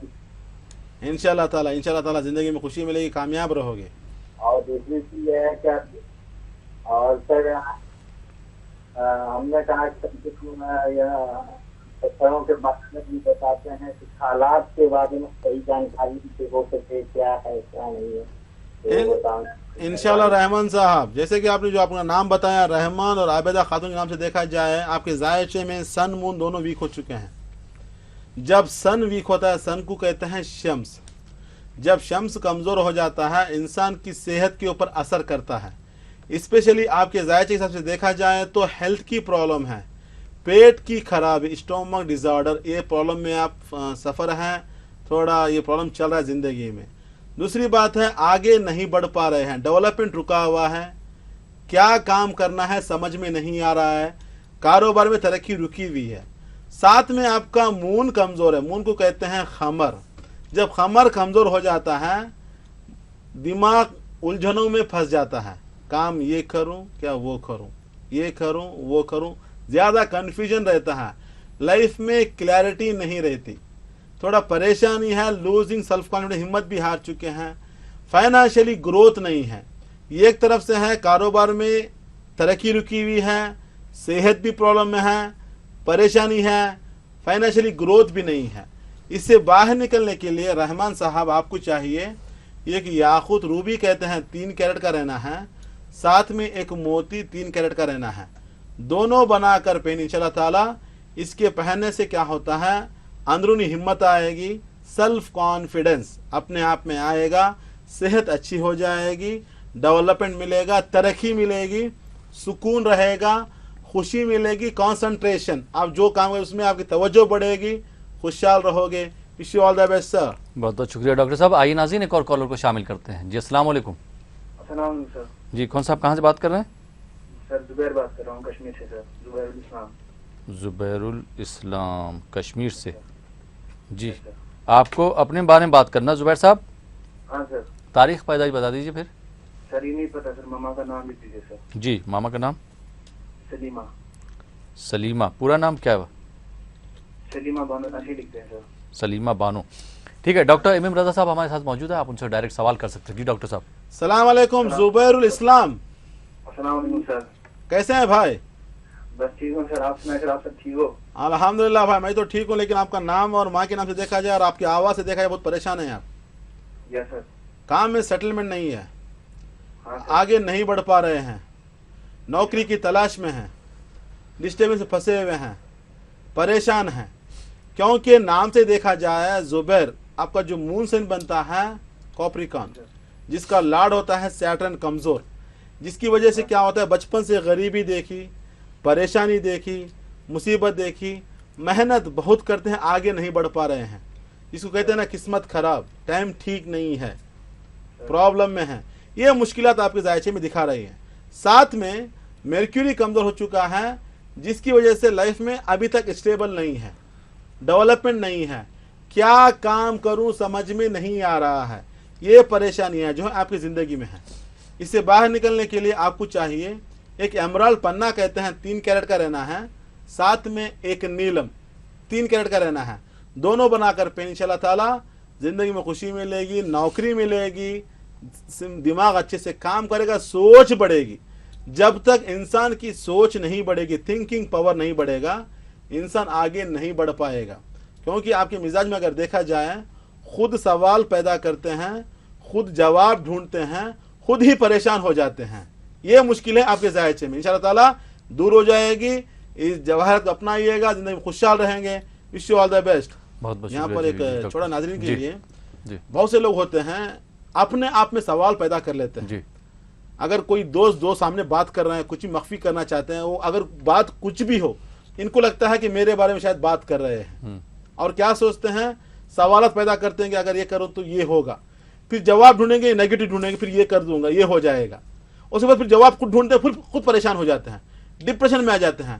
इंशाल्लाह ताला जिंदगी में खुशी मिलेगी, कामयाब रहोगे। और दूसरी चीज ये है क्या, और सर हमने कहा कि कम से कम पत्थरों के बारे में भी बताते हैं, कुछ हालात के बारे में सही जानकारी हो सके, क्या है क्या नहीं है, तो बताना। इंशाल्लाह रहमान साहब, जैसे कि आपने जो अपना नाम बताया रहमान और आबिदा खातून के नाम से देखा जाए, आपके जायचे में सन मून दोनों वीक हो चुके हैं। जब सन वीक होता है, सन को कहते हैं शम्स। जब शम्स कमज़ोर हो जाता है, इंसान की सेहत के ऊपर असर करता है। स्पेशली आपके जायचे के हिसाब से देखा जाए तो हेल्थ की प्रॉब्लम है, पेट की खराबी, स्टोमक डिज़ॉर्डर, ये प्रॉब्लम में आप सफ़र हैं, थोड़ा ये प्रॉब्लम चल रहा है ज़िंदगी में। दूसरी बात है, आगे नहीं बढ़ पा रहे हैं, डेवलपमेंट रुका हुआ है, क्या काम करना है समझ में नहीं आ रहा है, कारोबार में तरक्की रुकी हुई है। साथ में आपका मून कमज़ोर है, मून को कहते हैं खमर। जब खमर कमज़ोर हो जाता है, दिमाग उलझनों में फंस जाता है, काम ये करूं क्या वो करूं, ये करूं वो करूं, ज़्यादा कन्फ्यूजन रहता है, लाइफ में क्लैरिटी नहीं रहती, थोड़ा परेशानी है, लूजिंग सेल्फ कॉन्फिडेंस, हिम्मत भी हार चुके हैं, फाइनेंशियली ग्रोथ नहीं है। ये एक तरफ से है, कारोबार में तरक्की रुकी हुई है, सेहत भी प्रॉब्लम में है, परेशानी है, फाइनेंशियली ग्रोथ भी नहीं है। इससे बाहर निकलने के लिए रहमान साहब आपको चाहिए एक याकूत रूबी कहते हैं 3 कैरेट का रहना है, साथ में एक मोती 3 कैरेट का रहना है। दोनों बनाकर पहन इंशाल्लाह ताला। इसके पहनने से क्या होता है, अंदरूनी हिम्मत आएगी, सेल्फ कॉन्फिडेंस अपने आप में आएगा, सेहत अच्छी हो जाएगी, डेवलपमेंट मिलेगा, तरक्की मिलेगी, सुकून रहेगा, खुशी मिलेगी, कंसंट्रेशन, आप जो काम करें उसमें आपकी तवज्जो बढ़ेगी, खुशहाल रहोगे। Wish you all the best sir. बहुत बहुत शुक्रिया डॉक्टर साहब। आइए नाज़रीन एक और कॉलर को शामिल करते हैं। जी अस्सलाम वालेकुम। अस्सलाम वालेकुम सर। जी कौन साहब कहाँ से बात कर रहे हैं? सर जुबैर बात कर रहा हूँ कश्मीर से सर, जुबैरुल इस्लाम। जुबैरुल इस्लाम कश्मीर से। जी सर। आपको अपने बारे में बात करना जुबैर साहब, हाँ सर। तारीख पैदाइश बता दीजिए फिर। सर ये नहीं पता सर, मामा का नाम लिख दीजिए सर। जी मामा का नाम? सलीमा। सलीमा। पूरा नाम क्या है? सलीमा बानो ऐसे लिखते हैं सर। सलीमा बानो। ठीक है, डॉक्टर एम एम रजा साहब हमारे साथ मौजूद है, आप उनसे डायरेक्ट सवाल कर सकते हैं। जी डॉक्टर साहब। सलाम अलैकुम जुबैरुल इस्लाम, अस्सलाम वालेकुम सर। कैसे हैं भाई? बस ठीक हूँ सर, आप सुनाए सर, आप सब ठीक हो? अल्हम्दुलिल्लाह भाई, मैं तो ठीक हूँ, लेकिन आपका नाम और माँ के नाम से देखा जाए और आपकी आवाज़ से देखा जाए बहुत परेशान हैं आप। Yes sir. काम में सेटलमेंट नहीं है, हाँ सर। आगे नहीं बढ़ पा रहे हैं, नौकरी की तलाश में हैं, रिश्ते में से फंसे हुए हैं, परेशान हैं। क्योंकि नाम से देखा जाए जुबैर, आपका जो मून साइन बनता है कॉप्रिकॉन, जिसका लाड होता है सैटर्न कमज़ोर, जिसकी वजह से क्या होता है, बचपन से गरीबी देखी, परेशानी देखी, मुसीबत देखी, मेहनत बहुत करते हैं, आगे नहीं बढ़ पा रहे हैं। जिसको कहते हैं ना किस्मत खराब, टाइम ठीक नहीं है, प्रॉब्लम में है। ये मुश्किलात आपके जायचे में दिखा रही हैं। साथ में मर्क्यूरी कमज़ोर हो चुका है, जिसकी वजह से लाइफ में अभी तक स्टेबल नहीं है, डेवलपमेंट नहीं है, क्या काम करूं समझ में नहीं आ रहा है। ये परेशानियां जो है आपकी ज़िंदगी में है। इससे बाहर निकलने के लिए आपको चाहिए एक एमराल्ड पन्ना कहते हैं 3 कैरेट का रहना है, साथ में एक नीलम 3 कैरेट का रहना है। दोनों बनाकर पहन इंशाल्लाह ताला, ज़िंदगी में खुशी मिलेगी, नौकरी मिलेगी, दिमाग अच्छे से काम करेगा, सोच बढ़ेगी। जब तक इंसान की सोच नहीं बढ़ेगी, थिंकिंग पावर नहीं बढ़ेगा, इंसान आगे नहीं बढ़ पाएगा। क्योंकि आपके मिजाज में अगर देखा जाए, खुद सवाल पैदा करते हैं, खुद जवाब ढूंढते हैं, खुद ही परेशान हो जाते हैं। ये मुश्किलें आपके जायचे में इंशाल्लाह ताला दूर हो जाएगी। इस जवाहरत को अपनाइएगा, जिंदगी में खुशहाल रहेंगे। Wish you all the best. बहुत बहुत यहाँ पर शुक्रिया। जी, एक जी, छोटा नाज़रीन के जी, लिए, जी बहुत से लोग होते हैं अपने आप में सवाल पैदा कर लेते हैं। जी अगर कोई दो सामने बात कर रहे हैं, कुछ भी मख्फी करना चाहते हैं, वो अगर बात कुछ भी हो, इनको लगता है कि मेरे बारे में शायद बात कर रहे हैं, और क्या सोचते हैं, सवालत पैदा करते हैं कि अगर ये करो तो ये होगा, फिर जवाब ढूंढेंगे, नेगेटिव ढूंढेंगे, फिर ये कर दूंगा, ये हो जाएगा। उसके बाद फिर जवाब खुद ढूंढते हैं, फिर खुद परेशान हो जाते हैं, डिप्रेशन में आ जाते हैं।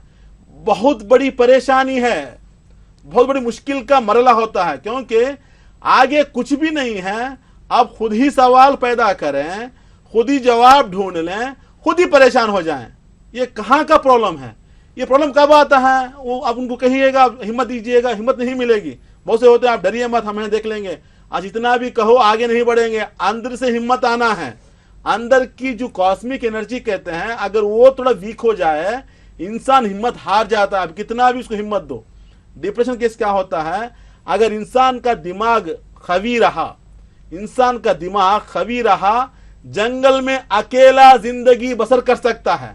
बहुत बड़ी परेशानी है, बहुत बड़ी मुश्किल का मरला होता है, क्योंकि आगे कुछ भी नहीं है। आप खुद ही सवाल पैदा करें, खुद ही जवाब ढूंढ लें, खुद ही परेशान हो जाएं। ये कहाँ का प्रॉब्लम है? ये प्रॉब्लम कब आता है? वो आप उनको कहिएगा, हिम्मत दीजिएगा, हिम्मत नहीं मिलेगी। बहुत से होते हैं, आप डरिए मत, हमें देख लेंगे। आज इतना भी कहो आगे नहीं बढ़ेंगे। अंदर से हिम्मत आना है। अंदर की जो कॉस्मिक एनर्जी कहते हैं, अगर वो थोड़ा वीक हो जाए, इंसान हिम्मत हार जाता है। आप कितना भी उसको हिम्मत दो। डिप्रेशन केस क्या होता है, अगर इंसान का दिमाग खवी रहा, इंसान का दिमाग खवी रहा, जंगल में अकेला जिंदगी बसर कर सकता है।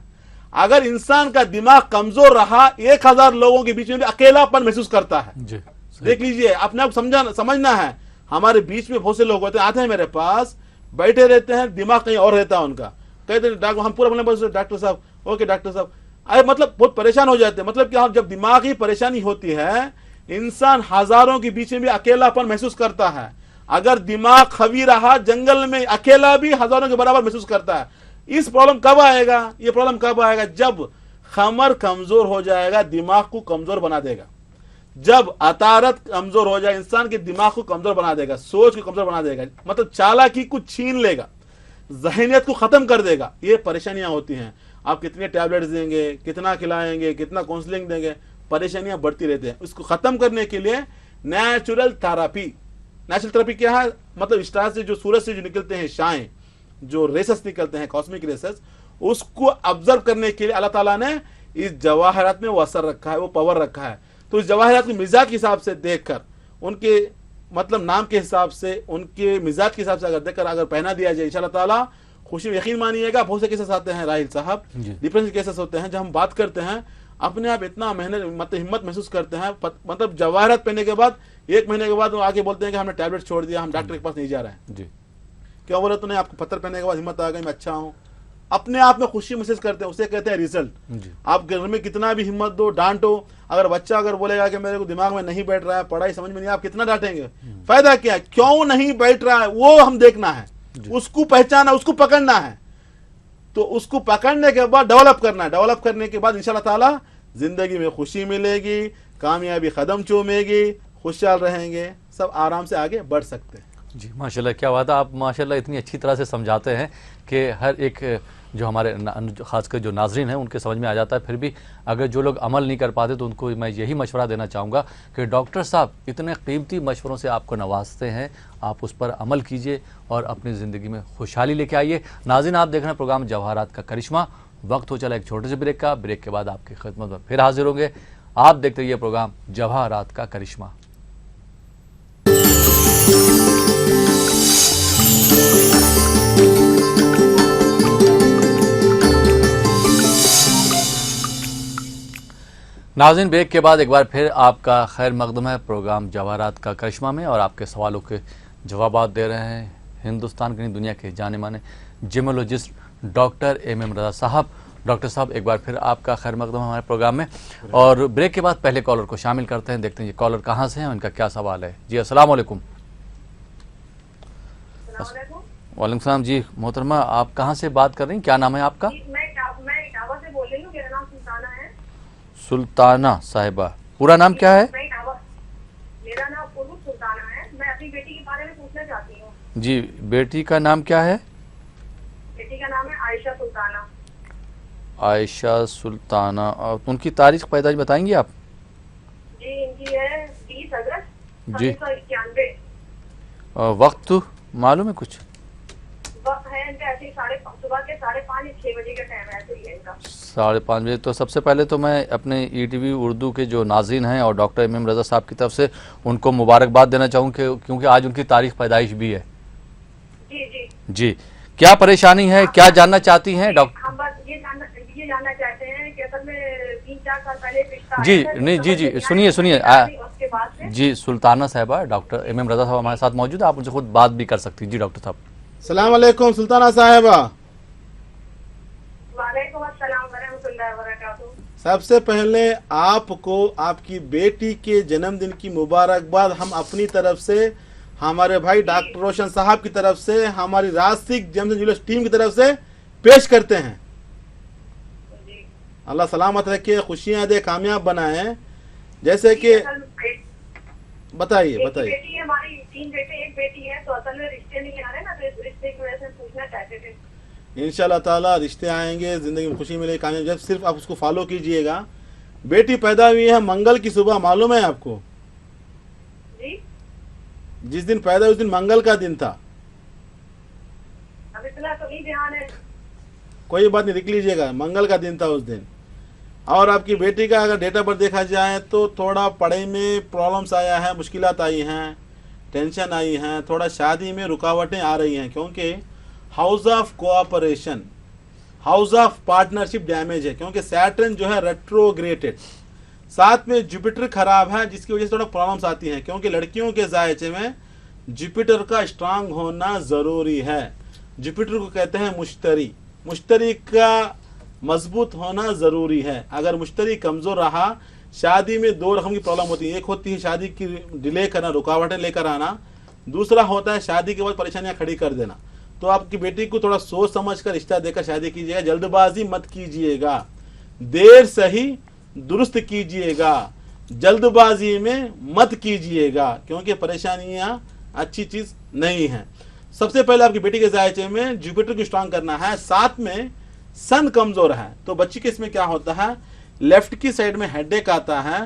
अगर इंसान का दिमाग कमजोर रहा, 1000 लोगों के बीच में भी अकेलापन महसूस करता है। जी देख लीजिए, अपने आप समझना है। हमारे बीच में बहुत से लोग होते हैं, आते हैं मेरे पास, बैठे रहते हैं, दिमाग कहीं और रहता है उनका। कहते हैं डॉक्टर, हम पूरा बोलने बस डॉक्टर साहब, ओके डॉक्टर साहब, अरे मतलब बहुत परेशान हो जाते हैं। मतलब कि जब दिमाग ही परेशानी होती है, इंसान हजारों के बीच में भी अकेलापन महसूस करता है। अगर दिमाग खवी रहा, जंगल में अकेला भी हजारों के बराबर महसूस करता है। इस प्रॉब्लम कब आएगा? ये प्रॉब्लम कब आएगा? जब खमर कमजोर हो जाएगा, दिमाग को कमजोर बना देगा। जब अतारत कमजोर हो जाए, इंसान के दिमाग को कमजोर बना देगा, सोच को कमजोर बना देगा, मतलब चालाकी को छीन लेगा, जहनियत को खत्म कर देगा। ये परेशानियां होती हैं। आप कितने टैबलेट्स देंगे, कितना खिलाएंगे, कितना काउंसलिंग देंगे, परेशानियां बढ़ती रहती हैं। उसको खत्म करने के लिए नेचुरल थेरेपी। नेचुरल थेरेपी क्या है? मतलब स्टार से जो, सूरज से जो निकलते हैं शाएं, जो रेसेस निकलते हैं, कॉस्मिक रेसेस, उसको ऑब्जर्व करने के लिए अल्लाह ताला ने इस जवाहरात में वो असर रखा है, वो पावर रखा है। तो इस जवाहरात के मिजाज के हिसाब से देखकर, उनके मतलब नाम के हिसाब से, उनके मिजाज के हिसाब से अगर देखकर अगर पहना दिया जाए इंशाल्लाह ताला खुशी, यकीन मानिएगा। बहुत से केसेस आते हैं राहिल साहब, डिफरेंट केसेस होते हैं, जब हम बात करते हैं अपने आप इतना मेहनत मतलब हिम्मत महसूस करते हैं, मतलब जवाहरात पहनने के बाद 1 महीने के बाद वो आगे बोलते हैं कि हमने टैबलेट छोड़ दिया, हम डॉक्टर के पास नहीं जा रहे हैं। जी, क्या बोले तूने, आपको पत्थर पहनने के बाद हिम्मत आ गई, मैं अच्छा हूँ, अपने आप में खुशी महसूस करते हैं, उसे कहते हैं रिजल्ट। जी, आप घर में कितना भी हिम्मत दो, डांटो, अगर बच्चा अगर बोलेगा कि मेरे को दिमाग में नहीं बैठ रहा है, पढ़ाई समझ में नहीं, आप कितना डांटेंगे, फायदा क्या है, क्यों नहीं बैठ रहा है वो हम देखना है, उसको पहचाना, उसको पकड़ना है। तो उसको पकड़ने के बाद डेवलप करना है, डेवलप करने के बाद इंशाल्लाह ताला जिंदगी में खुशी मिलेगी, कामयाबी कदम चूमेगी, खुशहाल रहेंगे, सब आराम से आगे बढ़ सकते हैं। जी, माशाल्लाह, क्या बात है। आप माशाल्लाह इतनी अच्छी तरह से समझाते हैं कि हर एक जो हमारे ख़ासकर जो नाज़रीन हैं उनके समझ में आ जाता है। फिर भी अगर जो लोग अमल नहीं कर पाते तो उनको मैं यही मशवरा देना चाहूँगा कि डॉक्टर साहब इतने कीमती मशवरों से आपको नवाजते हैं, आप उस पर अमल कीजिए और अपनी ज़िंदगी में खुशहाली लेके आइए। नाज़रीन, आप देख रहे हैं प्रोग्राम जवाहरात का करिश्मा। वक्त हो चला एक छोटे से ब्रेक का, ब्रेक के बाद आपकी खिदमत में फिर हाजिर होंगे। आप देखते रहिए प्रोग्राम जवाहरात का करिश्मा। नाज़रीन, ब्रेक के बाद एक बार फिर आपका खैर मकदम है प्रोग्राम जवाहरात का करिश्मा में, और आपके सवालों के जवाबात दे रहे हैं हिंदुस्तान की नहीं दुनिया के जाने माने जिमोलॉजिस्ट डॉक्टर MM रज़ा साहब। डॉक्टर साहब, एक बार फिर आपका खैर मकदम हमारे प्रोग्राम में। और ब्रेक के बाद पहले कॉलर को शामिल करते हैं, देखते हैं ये कॉलर कहाँ से हैं, उनका क्या सवाल है। जी, अस्सलाम वालेकुम। वालेकुम सलाम। जी मोहतरमा, आप कहाँ से बात कर रही हैं, क्या नाम है आपका? मैं इटावा से बोल रही हूँ, मेरा नाम सुल्ताना है। सुल्ताना साहिबा, पूरा नाम क्या है? मेरा नाम उर्वू सुल्ताना है। मैं अपनी बेटी के बारे में पूछना चाहती हूँ। जी, बेटी का नाम क्या है? बेटी का नाम है आयशा सुल्ताना। आयशा सुल्ताना। और उनकी तारीख पैदाइश बताएंगी आप? जी, इनकी है 20 अगस्त जी। 1991। वक्त मालूम है कुछ? वक्त है इनका ऐसे ही सुबह के 5:30 या 6 बजे का टाइम है, ऐसे ही है इनका। 5:30 बजे। तो सबसे पहले तो मैं अपने ETV उर्दू के जो नाज़रीन हैं और डॉक्टर MM रज़ा साहब की तरफ से उनको मुबारकबाद देना चाहूँ क्योंकि आज उनकी तारीख पैदाइश भी है। जी जी जी, क्या परेशानी है, क्या जानना चाहती हैं डॉक्टर? हम बस ये जानना चाहते हैं कि असल में 3-4 साल पहले रिश्ता जी, आया था, नहीं, जी, जी, सुनिए, उसके बाद से जी, सुल्ताना साहिबा, डॉक्टर MM रज़ा साहब हमारे साथ मौजूद है, आप उनसे खुद बात भी कर सकती हैं। जी डॉक्टर साहब। सलाम अलैकुम सुल्ताना साहिबा। वालेकुम अस्सलाम वरहमतुल्लाहि वबरकातुहू। सबसे पहले आपको आपकी बेटी के जन्मदिन की मुबारकबाद हम अपनी तरफ से, हमारे भाई डॉक्टर रोशन साहब की तरफ से, हमारी रास्तिक जन्मदिन जुलूस टीम की तरफ से पेश करते हैं। जी। अल्लाह सलामत रखे, खुशियां दे, कामयाब बनाए। जैसे कि बताइए एक बताइए। बेटी है हमारी, 3 बेटे 1 बेटी है, तो असल में रिश्ते नहीं आ रहे ना, तो इस रिश्ते की वजह से पूछना चाहते थे। इंशाल्लाह ताला रिश्ते आएंगे, जिंदगी में खुशी मिलेगी, कामयाब। जब सिर्फ आप उसको फॉलो कीजिएगा। बेटी पैदा हुई है मंगल की सुबह, मालूम है आपको? जी, जिस दिन पैदा उस दिन मंगल का दिन था। अब इतना तो नहीं ध्यान है। कोई बात नहीं, लिख लीजिएगा, मंगल का दिन था उस दिन। और आपकी बेटी का अगर डेट ऑफ बर्थ देखा जाए तो थोड़ा पढ़ाई में प्रॉब्लम्स आया है, मुश्किलात आई हैं, टेंशन आई हैं, थोड़ा शादी में रुकावटें आ रही हैं, क्योंकि house of cooperation, house of partnership damage है, क्योंकि सैटर्न जो है रेट्रोग्रेटेड, साथ में जुपिटर खराब है, जिसकी वजह से थोड़ा प्रॉब्लम्स आती हैं। क्योंकि लड़कियों के जायचे में जुपिटर का स्ट्रांग होना ज़रूरी है। जुपिटर को कहते हैं मुश्तरी, मुश्तरी का मजबूत होना ज़रूरी है। अगर मुश्तरी कमज़ोर रहा, शादी में 2 रकम की प्रॉब्लम होती है। एक होती है शादी की डिले करना, रुकावटें लेकर आना, दूसरा होता है शादी के बाद परेशानियां खड़ी कर देना। तो आपकी बेटी को थोड़ा सोच समझ कर रिश्ता देकर शादी कीजिएगा, जल्दबाजी मत कीजिएगा, देर सही दुरुस्त कीजिएगा, जल्दबाजी में मत कीजिएगा, क्योंकि परेशानियां अच्छी चीज़ नहीं है। सबसे पहले आपकी बेटी के जायचे में जुपिटर को स्ट्रांग करना है, साथ में सन कमजोर है तो बच्ची के इसमें क्या होता है, लेफ्ट की साइड में हेडेक आता है।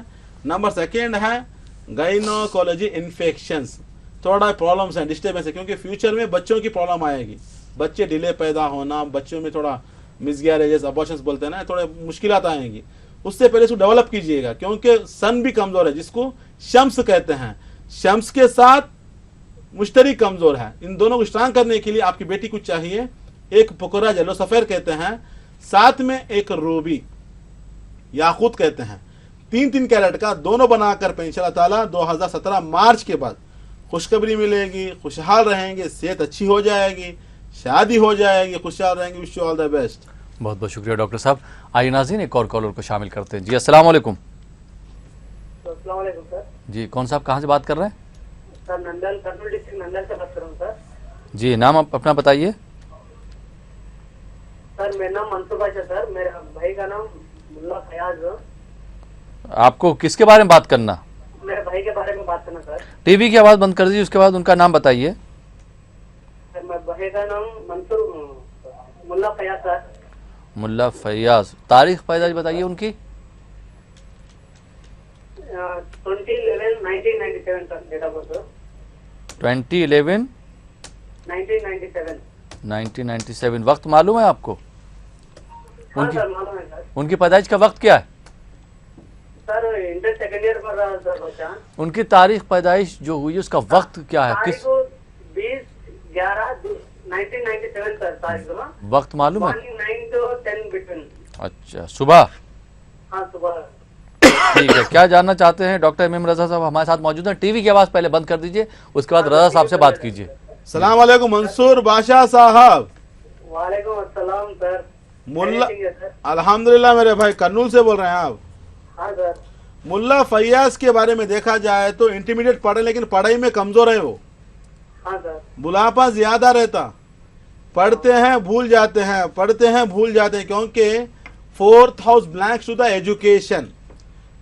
नंबर 2 है गाइनोकोलॉजी इन्फेक्शंस, थोड़ा प्रॉब्लम्स है, डिस्टर्बेंस है, क्योंकि फ्यूचर में बच्चों की प्रॉब्लम आएगी। बच्चे डिले पैदा होना, बच्चों में थोड़ा मिसगैरेजेस, अबॉर्शंस बोलते हैं ना, थोड़े मुश्किलात आएंगी। उससे पहले इसको डेवलप कीजिएगा, क्योंकि सन भी कमजोर है, जिसको शम्स कहते हैं। शम्स के साथ मुश्तरी कमजोर है। इन दोनों को स्ट्रांग करने के लिए आपकी बेटी को चाहिए एक पुकरा येलो सफेर कहते हैं, साथ में एक रूबी याकूत कहते हैं, 3-3 कैरेट का दोनों बनाकर पे इंशाअल्लाह ताला 2017 मार्च के बाद खुशखबरी मिलेगी, खुशहाल रहेंगे, सेहत अच्छी हो जाएगी, शादी हो जाएगी, खुशहाल रहेंगे। Wish you all the best. बहुत बहुत शुक्रिया डॉक्टर साहब। आइए नाज़रीन एक और कॉलर को शामिल करते हैं। जी अस्सलाम वालेकुम। अस्सलाम वालेकुम सर। जी कौन साहब कहाँ से बात कर रहे हैं? सर नंदल, कर्नूल डिस्ट्रिक्ट नंदल से बात कर रहा हूँ सर। जी नाम अपना बताइए। सर मेरा नाम मंसूर बादशाह सर, मेरे भाई का नाम मुल्ला फयाज। आपको किसके बारे में बात करना? मेरे भाई के बारे में बात करना सर। टीवी की आवाज़ बंद कर दीजिए, उसके बाद उनका नाम बताइए। सर मेरे भाई का नाम मंसूर मुल्ला फयाज सर। मुल्ला फैयाज। तारीख पैदाइश बताइए उनकी। 20/11/1997 सर, डेट ऑफ बर्थ 20/11 1997। 1997। वक्त मालूम है आपको? हाँ उनकी सर मालूम है सर। उनकी पैदाइश का वक्त क्या है? सर इंटर सेकंड ईयर पढ़ रहा है सर बच्चा। उनकी तारीख पैदाइश जो हुई उसका वक्त क्या है? तारीख किस को 20/11/1997 सर तारीख को। वक्त मालूम है? 9 to 10 बिटवीन। अच्छा सुबह। हाँ सुबह। ठीक है, क्या जानना चाहते हैं? डॉक्टर एम रजा साहब हमारे साथ मौजूद हैं। टीवी की आवाज़ पहले बंद कर दीजिए, उसके बाद रजा साहब से बात कीजिए। सलाम वालेकुम मंसूर बादशाह साहब। वालेकुम अस्सलाम सर। मुल्ला कैसे हैं सर? अल्हम्दुलिल्लाह मेरे भाई, कर्नूल से बोल रहे हैं आप? हाँ सर। मुल्ला फैयाज के बारे में देखा जाए तो इंटरमीडिएट पढ़े लेकिन पढ़ाई में कमजोर है वो। हाँ सर। बुढ़ापा ज्यादा रहता, पढ़ते हैं भूल जाते हैं, पढ़ते हैं भूल जाते हैं, क्योंकि 4th house blank to the education,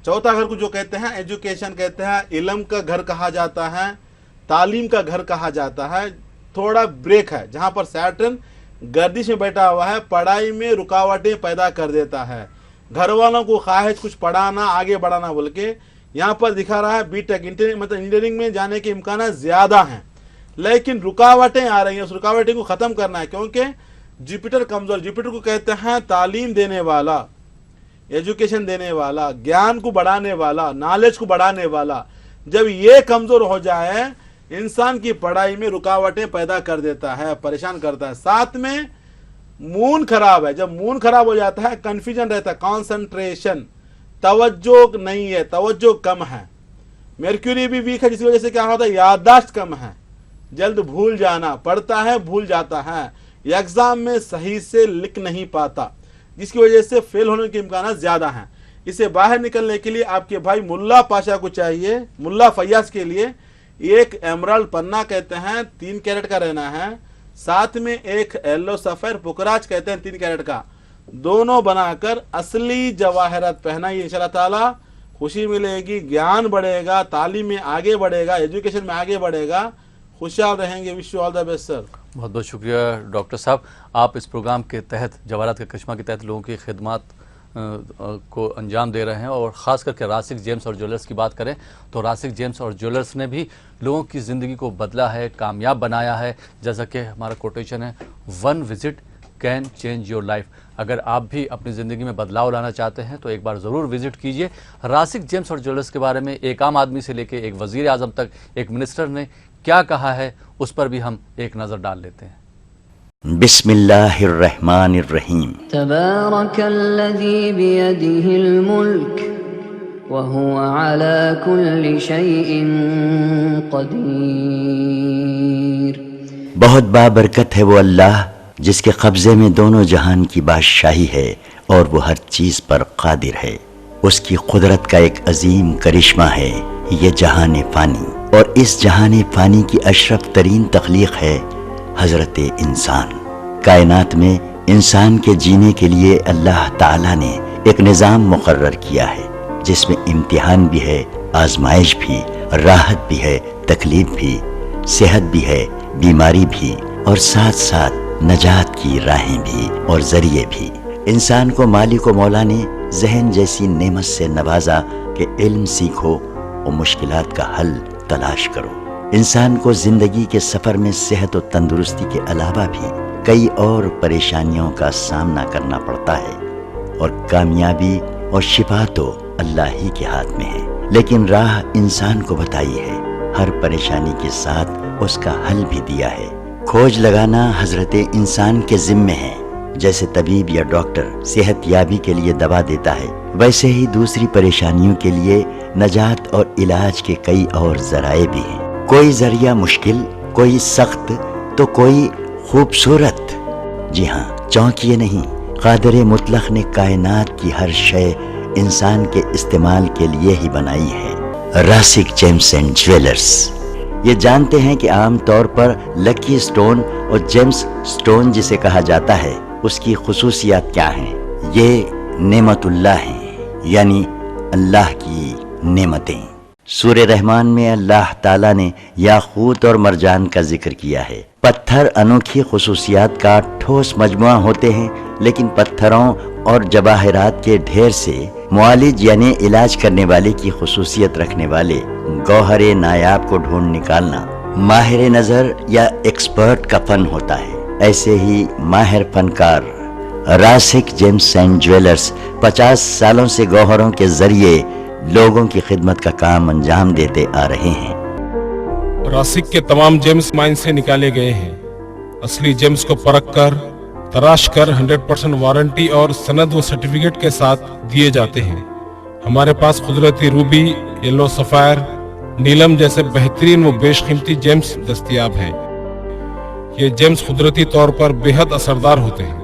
चौथा घर को जो कहते हैं एजुकेशन कहते हैं, इल्म का घर कहा जाता है, तालीम का घर कहा जाता है। थोड़ा ब्रेक है जहां पर सैटर्न गर्दिश में बैठा हुआ है, पढ़ाई में रुकावटें पैदा कर देता है। घर वालों को ख्वाहिश कुछ पढ़ाना आगे बढ़ाना बोल के यहाँ पर दिखा रहा है बीटेक मतलब इंजीनियरिंग में जाने के इम्कान ज्यादा हैं, लेकिन रुकावटें आ रही हैं। उस रुकावटें को खत्म करना है, क्योंकि जुपिटर कमजोर, जुपिटर को कहते हैं तालीम देने वाला, एजुकेशन देने वाला, ज्ञान को बढ़ाने वाला, नॉलेज को बढ़ाने वाला। जब ये कमजोर हो जाए इंसान की पढ़ाई में रुकावटें पैदा कर देता है, परेशान करता है। साथ में मून खराब है, जब मून खराब हो जाता है कंफ्यूजन रहता है, कॉन्सेंट्रेशन, तवज्जो नहीं है, तवज्जो कम है। मर्क्यूरी भी वीक है, जिसकी वजह से क्या होता है याददाश्त कम है, जल्द भूल जाना, पढ़ता है भूल जाता है, एग्जाम में सही से लिख नहीं पाता, जिसकी वजह से फेल होने के इम्कान ज्यादा हैं। इसे बाहर निकलने के लिए आपके भाई मुल्ला पाशा को चाहिए, मुल्ला फैयाज के लिए एक एमराल्ड पन्ना कहते हैं 3 कैरेट का रहना है, साथ में एक येलो सफेर पुकराज कहते हैं 3 कैरेट का, दोनों बनाकर असली जवाहरात पहनाइए। इंशाल्लाह ताला खुशी मिलेगी, ज्ञान बढ़ेगा, तालीम में आगे बढ़ेगा, एजुकेशन में आगे बढ़ेगा, खुशहाल रहेंगे। Wish you all the best sir. बहुत बहुत शुक्रिया डॉक्टर साहब। आप इस प्रोग्राम के तहत जवाहरात का करिश्मा के तहत लोगों की खिदमत को अंजाम दे रहे हैं, और ख़ास करके रासिक जेम्स और ज्वेलर्स की बात करें तो रासिक जेम्स और ज्वेलर्स ने भी लोगों की ज़िंदगी को बदला है, कामयाब बनाया है। जैसा कि हमारा कोटेशन है, 1 visit can change your life. अगर आप भी अपनी ज़िंदगी में बदलाव लाना चाहते हैं तो एक बार ज़रूर विज़िट कीजिए। रासिक जेम्स और ज्वेलर्स के बारे में एक आम आदमी से लेकर एक वज़ीर आज़म तक, एक मिनिस्टर ने क्या कहा है, उस पर भी हम एक नज़र डाल लेते हैं। बिस्मिल्लाहिर्रहमानिर्रहीम। तबारकल्लज़ी बियदिहिल मुल्क व हुवा अला कुल्लि शैइन क़दीर। बहुत बाबरकत है वो अल्लाह जिसके कब्जे में दोनों जहान की बादशाही है और वो हर चीज पर कादिर है। उसकी कुदरत का एक अजीम करिश्मा है ये जहान फ़ानी, और इस जहान फ़ानी की अशरफ तरीन तख्लीक है हजरत इंसान। कायनात में इंसान के जीने के लिए अल्लाह ताला ने एक निज़ाम मुकर्रर किया है, जिसमें इम्तिहान भी है, आजमाइश भी, राहत भी है, तकलीफ भी, सेहत भी है, बीमारी भी, और साथ साथ नजात की राहें भी और जरिए भी। इंसान को मालिक व मौला ने जहन जैसी नेमत से नवाजा कि इल्म सीखो और मुश्किलात का हल तलाश करो। इंसान को जिंदगी के सफर में सेहत और तंदुरुस्ती के अलावा भी कई और परेशानियों का सामना करना पड़ता है, और कामयाबी और शिफा तो अल्लाह ही के हाथ में है, लेकिन राह इंसान को बताई है। हर परेशानी के साथ उसका हल भी दिया है। खोज लगाना हजरत इंसान के जिम्मे है। जैसे तबीब या डॉक्टर सेहतयाबी के लिए दवा देता है, वैसे ही दूसरी परेशानियों के लिए नजात और इलाज के कई और जराए भी हैं। कोई जरिया मुश्किल, कोई सख्त तो कोई खूबसूरत। जी हाँ, चौंकिए नहीं, कादिर मुतलक ने कायनात की हर शय इंसान के इस्तेमाल के लिए ही बनाई है। रासिक जेम्स एंड ज्वेलर्स ये जानते हैं कि आम तौर पर लकी स्टोन और जेम्स स्टोन जिसे कहा जाता है उसकी खुसूसियात क्या हैं। ये नेमतुल्लाह हैं, यानी अल्लाह की नेमतें। सूरह रहमान में अल्लाह ताला ने याकूत और मरजान का जिक्र किया है। पत्थर अनोखी खुसूसियात का ठोस मजमुआ होते हैं, लेकिन पत्थरों और जवाहरात के ढेर से मुआलिज यानी इलाज करने वाले की खुसूसियत रखने वाले गौहरे नायाब को ढूंढ निकालना माहिर नजर या एक्सपर्ट का फन होता है। ऐसे ही माहिर फनकार रासिक जेम्स एंड ज्वेलर्स 50 सालों से गौहरों के जरिए लोगों की खिदमत का काम अंजाम देते आ रहे हैं। रासिक के तमाम जेम्स माइन से निकाले गए हैं। असली जेम्स को परख कर तराश कर 100% वारंटी और सनद व सर्टिफिकेट के साथ दिए जाते हैं। हमारे पास कुदरती रूबी, येलो सफायर, नीलम जैसे बेहतरीन व बेशकीमती जेम्स दस्तयाब हैं। ये जेम्स कुदरती तौर पर बेहद असरदार होते हैं।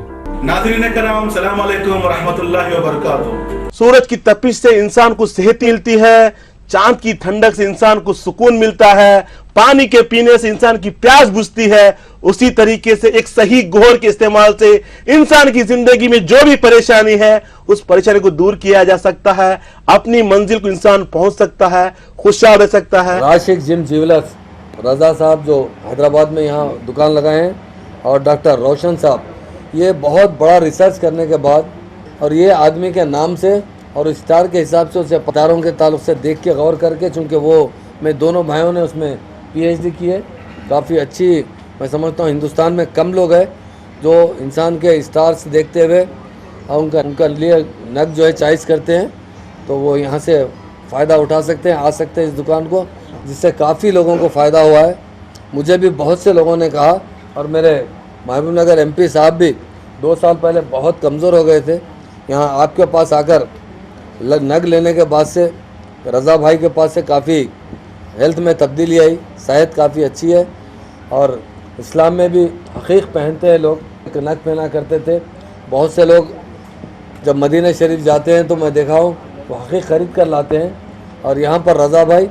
नाज़रीन कराम, सलाम अलैकुम व रहमतुल्लाहि व बरकातुहू। सूरज की तपिश से इंसान को सेहत मिलती है, चांद की ठंडक से इंसान को सुकून मिलता है, पानी के पीने से इंसान की प्यास बुझती है। उसी तरीके से एक सही गोहर के इस्तेमाल से इंसान की जिंदगी में जो भी परेशानी है उस परेशानी को दूर किया जा सकता है, अपनी मंजिल को इंसान पहुंच सकता है, खुशहाल रह सकता है। राशिक जेम्स ज्वेलर्स रजा साहब जो हैदराबाद में यहाँ दुकान लगाए हैं, और डॉक्टर रोशन साहब, ये बहुत बड़ा रिसर्च करने के बाद और ये आदमी के नाम से और स्टार के हिसाब से उसे पतारों के ताल्लुक से देख के गौर करके, चूँकि वो मैं दोनों भाइयों ने उसमें PhD की है, काफ़ी अच्छी, मैं समझता हूँ हिंदुस्तान में कम लोग हैं जो इंसान के स्टार्स देखते हुए और उनका लिए नग जो है चॉइस करते हैं, तो वो यहाँ से फ़ायदा उठा सकते हैं, आ सकते हैं इस दुकान को, जिससे काफ़ी लोगों को फ़ायदा हुआ है। मुझे भी बहुत से लोगों ने कहा, और मेरे महबूब नगर MP साहब भी 2 साल पहले बहुत कमज़ोर हो गए थे, यहाँ आपके पास आकर नग लेने के बाद से रज़ा भाई के पास से काफ़ी हेल्थ में तब्दीली आई, सेहत काफ़ी अच्छी है। और इस्लाम में भी हकीक पहनते हैं लोग, नग पहना करते थे। बहुत से लोग जब मदीना शरीफ जाते हैं तो मैं देखा हूँ वो हकीक ख़रीद कर लाते हैं, और यहाँ पर रज़ा भाई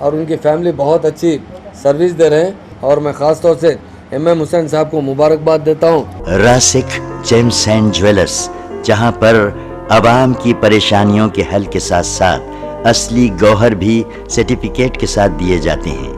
और उनकी फैमिली बहुत अच्छी सर्विस दे रहे हैं, और मैं ख़ास तौर से MM हुसैन साहब को मुबारकबाद देता हूँ। रासिक जेम्स एंड ज्वेलर्स, जहाँ पर आवाम की परेशानियों के हल के साथ साथ असली गौहर भी सर्टिफिकेट के साथ दिए जाते हैं।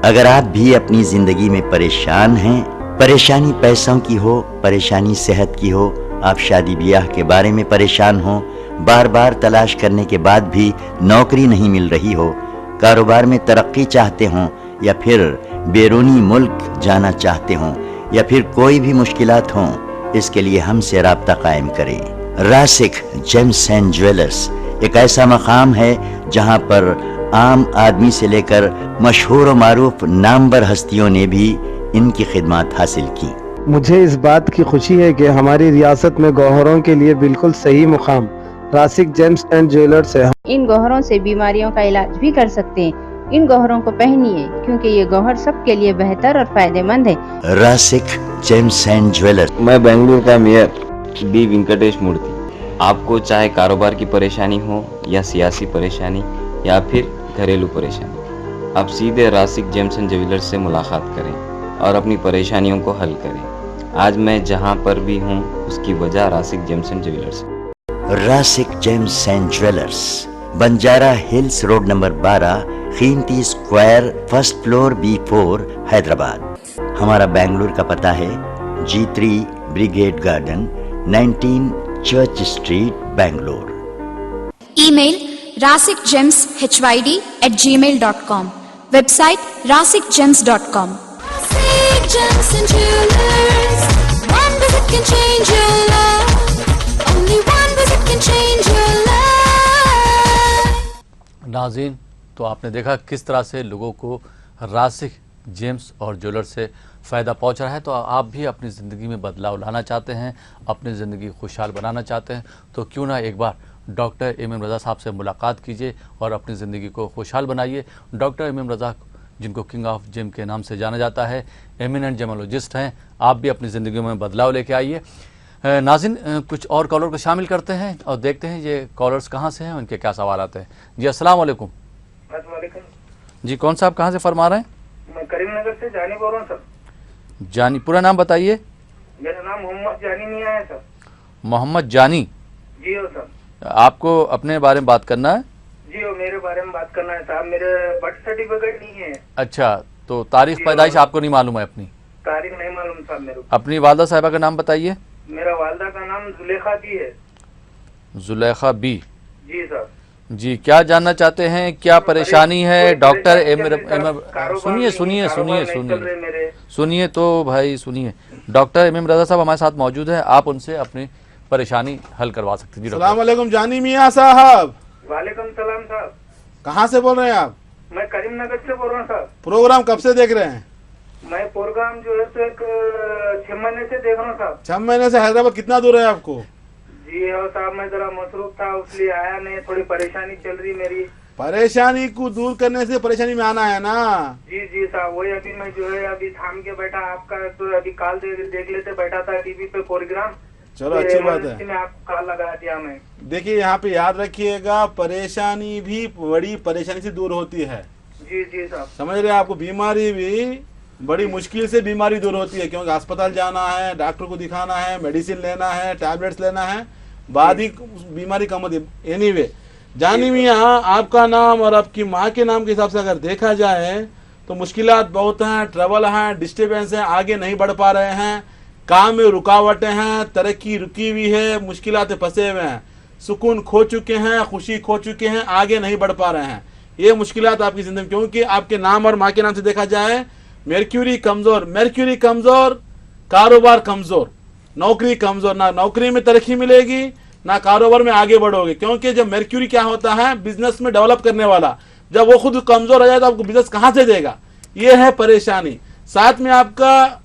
अगर आप भी अपनी जिंदगी में परेशान हैं, परेशानी पैसों की हो, परेशानी सेहत की हो, आप शादी ब्याह के बारे में परेशान हो, बार बार तलाश करने के बाद भी नौकरी नहीं मिल रही हो, कारोबार में तरक्की चाहते हों, या फिर बैरूनी मुल्क जाना चाहते हों, या फिर कोई भी मुश्किलात हों, इसके लिए हमसे राब्ता कायम करें। रासिक जेम्स एंड ज्वेलर्स एक ऐसा मकाम है जहां पर आम आदमी से लेकर मशहूर और मारूफ नामवर हस्तियों ने भी इनकी खिदमत हासिल की। मुझे इस बात की खुशी है कि हमारी रियासत में गौहरों के लिए बिल्कुल सही मुकाम रासिक जेम्स एंड ज्वेलर्स है। इन गौहरों से बीमारियों का इलाज भी कर सकते हैं। इन गौहरों को पहनिए, क्योंकि ये गौहर सबके लिए बेहतर और फायदेमंद है। Rasik gems and jewellers. मैं बेंगलुरु का मेयर B वेंकटेश मूर्ति। आपको चाहे कारोबार की परेशानी हो या सियासी परेशानी या फिर घरेलू परेशानी, आप सीधे रासिक जेम्स एंड ज्वेलर्स से मुलाकात करें और अपनी परेशानियों को हल करें। आज मैं जहां पर भी हूं उसकी वजह रासिक जेम्स एंड ज्वेलर्स है। Rasik gems and jewellers, Banjara hills road number 12, कीमती square, first floor, B4, Hyderabad. हमारा बेंगलुरु का पता है G3 brigade garden, 19 church street, Bangalore. Email rasikgemshyd@gmail.com. Website rasikgems.com. Rasik Gems and Jewelers. One visit can change your life. Only one visit can change your life. नाज़रीन, तो आपने देखा किस तरह से लोगों को रासिक जेम्स और ज्वेलर्स से फ़ायदा पहुंच रहा है, तो आप भी अपनी ज़िंदगी में बदलाव लाना चाहते हैं, अपनी ज़िंदगी खुशहाल बनाना चाहते हैं, तो क्यों ना एक बार डॉक्टर एमएम रज़ा साहब से मुलाकात कीजिए और अपनी ज़िंदगी को खुशहाल बनाइए। डॉक्टर एमएम रज़ा, जिनको किंग ऑफ जिम के नाम से जाना जाता है, एमिनेंट जिमोलॉजिस्ट हैं। आप भी अपनी ज़िंदगी में बदलाव लेके आइए। नाज़रीन, कुछ और कॉलर को शामिल करते हैं और देखते हैं ये कॉलर्स कहाँ से हैं, उनके क्या सवाल आते हैं। जी अस्सलाम वालेकुम। जी कौन साहब कहाँ से फरमा रहे हैं? मैं करीमनगर से जानी बोल रहा हूँ सर। जानी, पूरा नाम बताइए। मेरा नाम मोहम्मद जानी नहीं है सर। मोहम्मद जानी जी हो सर। आपको अपने बारे में बात करना है? जी हो, मेरे बारे में बात करना है साहब। मेरे बर्थ सर्टिफिकेट नहीं है। अच्छा, तो तारीख पैदाइश आपको नहीं मालूम है? अपनी तारीख नहीं मालूम साहब मेरे को। अपनी वालदा साहिबा का नाम बताइए। मेरा वालदा का नाम जुलेखा बी है। जुलेखा बी। जी सर। जी, क्या जानना चाहते हैं, क्या परेशानी है? डॉक्टर सुनिए सुनिए सुनिए सुनिए सुनिए तो भाई सुनिए, डॉक्टर एमएम रज़ा साहब हमारे साथ मौजूद है, आप उनसे अपनी परेशानी हल करवा सकते हैं। अस्सलाम वालेकुम जानी मियाँ साहब। वालेकुम सलाम साहब। कहाँ से बोल रहे हैं आप? मैं करीमनगर से बोल रहा हूँ साहब। प्रोग्राम कब से देख रहे हैं? मैं प्रोग्राम जो है तो एक 6 महीने से देख रहा हूँ साहब। 6 महीने से? हैदराबाद कितना दूर है आपको? जी हो साहब, मैं जरा मसरूफ था इसलिए आया नहीं, थोड़ी परेशानी चल रही मेरी। परेशानी को दूर करने से परेशानी में आना है ना? जी जी साहब, वही अभी मैं जो है अभी थाम के बैठा, आपका तो अभी कॉल देख लेते बैठा था टीवी पे प्रोग्राम। चलो अच्छी बात है, मैं आपको कॉल लगा दिया मैं। देखिए यहाँ पे याद रखिएगा, परेशानी भी बड़ी परेशानी से दूर होती है। जी जी साहब, समझ रहे हैं? आपको बीमारी भी बड़ी मुश्किल से बीमारी दूर होती है, क्योंकि अस्पताल जाना है, डॉक्टर को दिखाना है, मेडिसिन लेना है, टैबलेट्स लेना है, बाद ही बीमारी कम होती है। एनीवे जानी मियाँ, आपका नाम और आपकी माँ के नाम के हिसाब से अगर देखा जाए तो मुश्किलात बहुत हैं, ट्रबल हैं, डिस्टर्बेंस है, आगे नहीं बढ़ पा रहे हैं, काम में रुकावटें हैं, तरक्की रुकी हुई है, मुश्किलात फंसे हुए हैं, सुकून खो चुके हैं, खुशी खो चुके हैं, आगे नहीं बढ़ पा रहे हैं। ये मुश्किलात आपकी जिंदगी, क्योंकि आपके नाम और माँ के नाम से देखा जाए मर्क्यूरी कमजोर, मर्क्यूरी कमजोर, कारोबार कमजोर, नौकरी कमजोर, ना नौकरी में तरक्की मिलेगी ना कारोबार में आगे बढ़ोगे, क्योंकि जब मर्क्यूरी क्या होता है, बिजनेस में डेवलप करने वाला, जब वो खुद कमजोर हो जाए तो आपको बिजनेस कहां से देगा? ये है परेशानी। साथ में आपका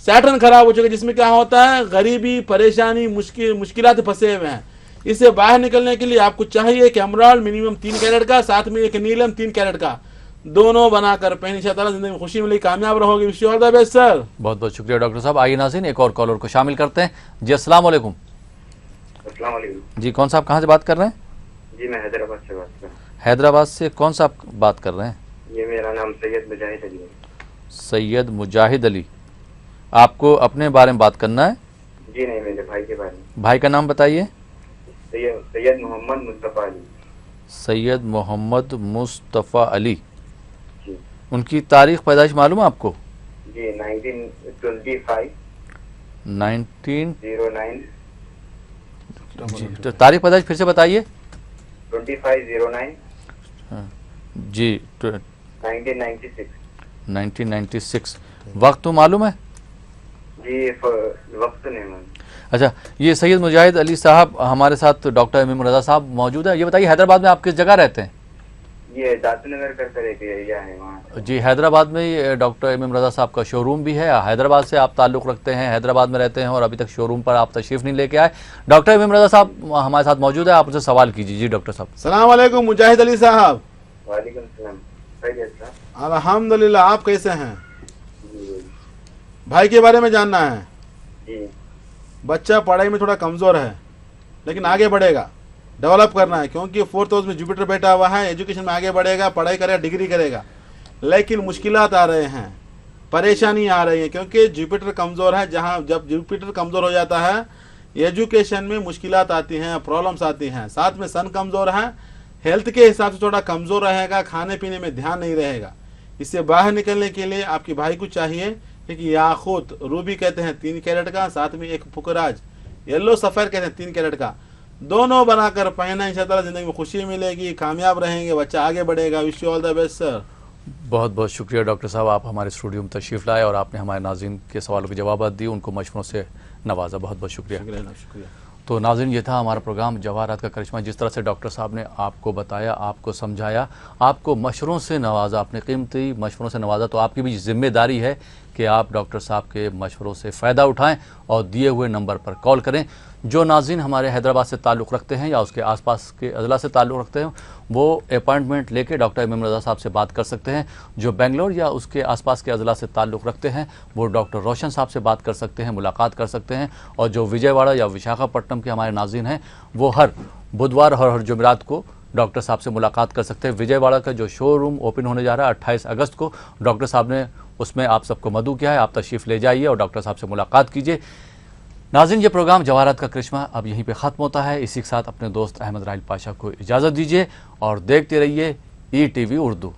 सैटर्न खराब हो चुका है, जिसमें क्या होता है, गरीबी, परेशानी, मुश्किलात फंसे हुए हैं। इससे बाहर निकलने के लिए आपको चाहिए कि एमराल्ड मिनिमम 3 कैरेट का, साथ में एक नीलम 3 कैरेट का, दोनों बनाकर पहनी, इंशाअल्लाह जिंदगी में खुशी मिलेगी, कामयाब रहोगे। Wish you all the best sir. बहुत बहुत शुक्रिया डॉक्टर साहब। आइए नाज़रीन, एक और कॉलर को शामिल करते हैं। जी अस्सलाम वालेकुम। अस्सलाम वालेकुम। जी कौन साहब कहाँ से बात कर रहे हैं? जी मैं हैदराबाद से बात कर रहा हूँ। हैदराबाद से कौन सा बात कर रहे हैं? ये मेरा नाम सैयद मुजाहिद अली है। सैयद मुजाहिद अली, आपको अपने बारे में बात करना है? जी नहीं, मेरे भाई के बारे में। भाई का नाम बताइए। सैयद मोहम्मद मुस्तफ़ा अली। सैयद मोहम्मद मुस्तफ़ा अली, उनकी तारीख पैदाइश मालूम है आपको? जी 1925 1909। जी तो तारीख पैदाइश फिर से बताइए। 2509 जी 1996। 1996। वक्त तो मालूम है? जी वक्त नहीं मालूम। अच्छा, ये सैयद मुजाहिद अली साहब हमारे साथ डॉक्टर एमएम रज़ा साहब मौजूद है। ये बताइए हैदराबाद में आप किस जगह रहते हैं? ये दातनगर कर एक एरिया है वहाँ। जी हैदराबाद में डॉक्टर एमएम रज़ा साहब का शोरूम भी है। हैदराबाद से आप ताल्लुक़ रखते हैं, हैदराबाद में रहते हैं और अभी तक शोरूम पर आप तशरीफ़ नहीं लेके आए। डॉक्टर एमएम रज़ा साहब हमारे साथ मौजूद है, आप उनसे सवाल कीजिए। जी डॉक्टर साहब। सलाम वालेकुम मुजाहिद अली साहब। वालेकुम सलाम। अल्हम्दुलिल्लाह, आप कैसे हैं? भाई के बारे में जानना है। जी। बच्चा पढ़ाई में थोड़ा कमज़ोर है, लेकिन आगे बढ़ेगा, डेवलप करना है, क्योंकि 4th हाउस में जुपिटर बैठा हुआ है, एजुकेशन में आगे बढ़ेगा, पढ़ाई करेगा, डिग्री करेगा, लेकिन मुश्किलात आ रहे हैं, परेशानी आ रही है, क्योंकि जुपिटर कमज़ोर है। जहाँ जब जुपिटर कमज़ोर हो जाता है, एजुकेशन में मुश्किलात आती हैं, प्रॉब्लम्स आती हैं। साथ में सन कमज़ोर है, हेल्थ के हिसाब से थोड़ा कमज़ोर रहेगा, खाने पीने में ध्यान नहीं रहेगा। इससे बाहर निकलने के लिए आपके भाई को चाहिए कि याकूत, रूबी कहते हैं 3 कैरेट का, साथ में एक पुकराज, येलो सफ़ेर कहते हैं 3 कैरेट का, दोनों बनाकर पहना, इंशाअल्लाह ज़िंदगी में खुशी मिलेगी, कामयाब रहेंगे, बच्चा आगे बढ़ेगा। Wish you all the best sir. बहुत बहुत शुक्रिया डॉक्टर साहब, आप हमारे स्टूडियो में तशरीफ़ लाए और आपने हमारे नाज़रीन के सवालों के जवाब दिए, उनको मशवरों से नवाजा। बहुत बहुत शुक्रिया। तो नाज़रीन, ये था हमारा प्रोग्राम जवाहरात का करिश्मा। जिस तरह से डॉक्टर साहब ने आपको बताया, आपको समझाया, आपको मशवरों से नवाजा, अपने कीमती मशवरों से नवाजा, तो आपकी भी जिम्मेदारी है कि आप डॉक्टर साहब के मशवरों से फ़ायदा उठाएं और दिए हुए नंबर पर कॉल करें। जो नाज़रीन हमारे हैदराबाद से ताल्लुक़ रखते हैं या उसके आसपास के अज़ला से ताल्लुक़ रखते हैं, वो अपॉइंटमेंट लेके डॉक्टर इमाम रज़ा साहब से बात कर सकते हैं। जो बेंगलोर या उसके आसपास के अज़ला से ताल्लुक़ रखते हैं वो डॉक्टर रोशन साहब से बात कर सकते हैं, मुलाकात कर सकते हैं। और जो विजयवाड़ा या विशाखापट्टनम के हमारे नाज़रीन हैं वो हर बुधवार और हर जुमेरात को डॉक्टर साहब से मुलाकात कर सकते हैं। विजयवाड़ा का जो शोरूम ओपन होने जा रहा है 28 अगस्त को, डॉक्टर साहब ने उसमें आप सबको मदऊ किया है। आप तशरीफ़ ले जाइए और डॉक्टर साहब से मुलाकात कीजिए। नाज़रीन, ये प्रोग्राम जवाहरात का करिश्मा अब यहीं पे ख़त्म होता है। इसी के साथ अपने दोस्त अहमद राहिल पाशा को इजाज़त दीजिए और देखते रहिए ETV उर्दू।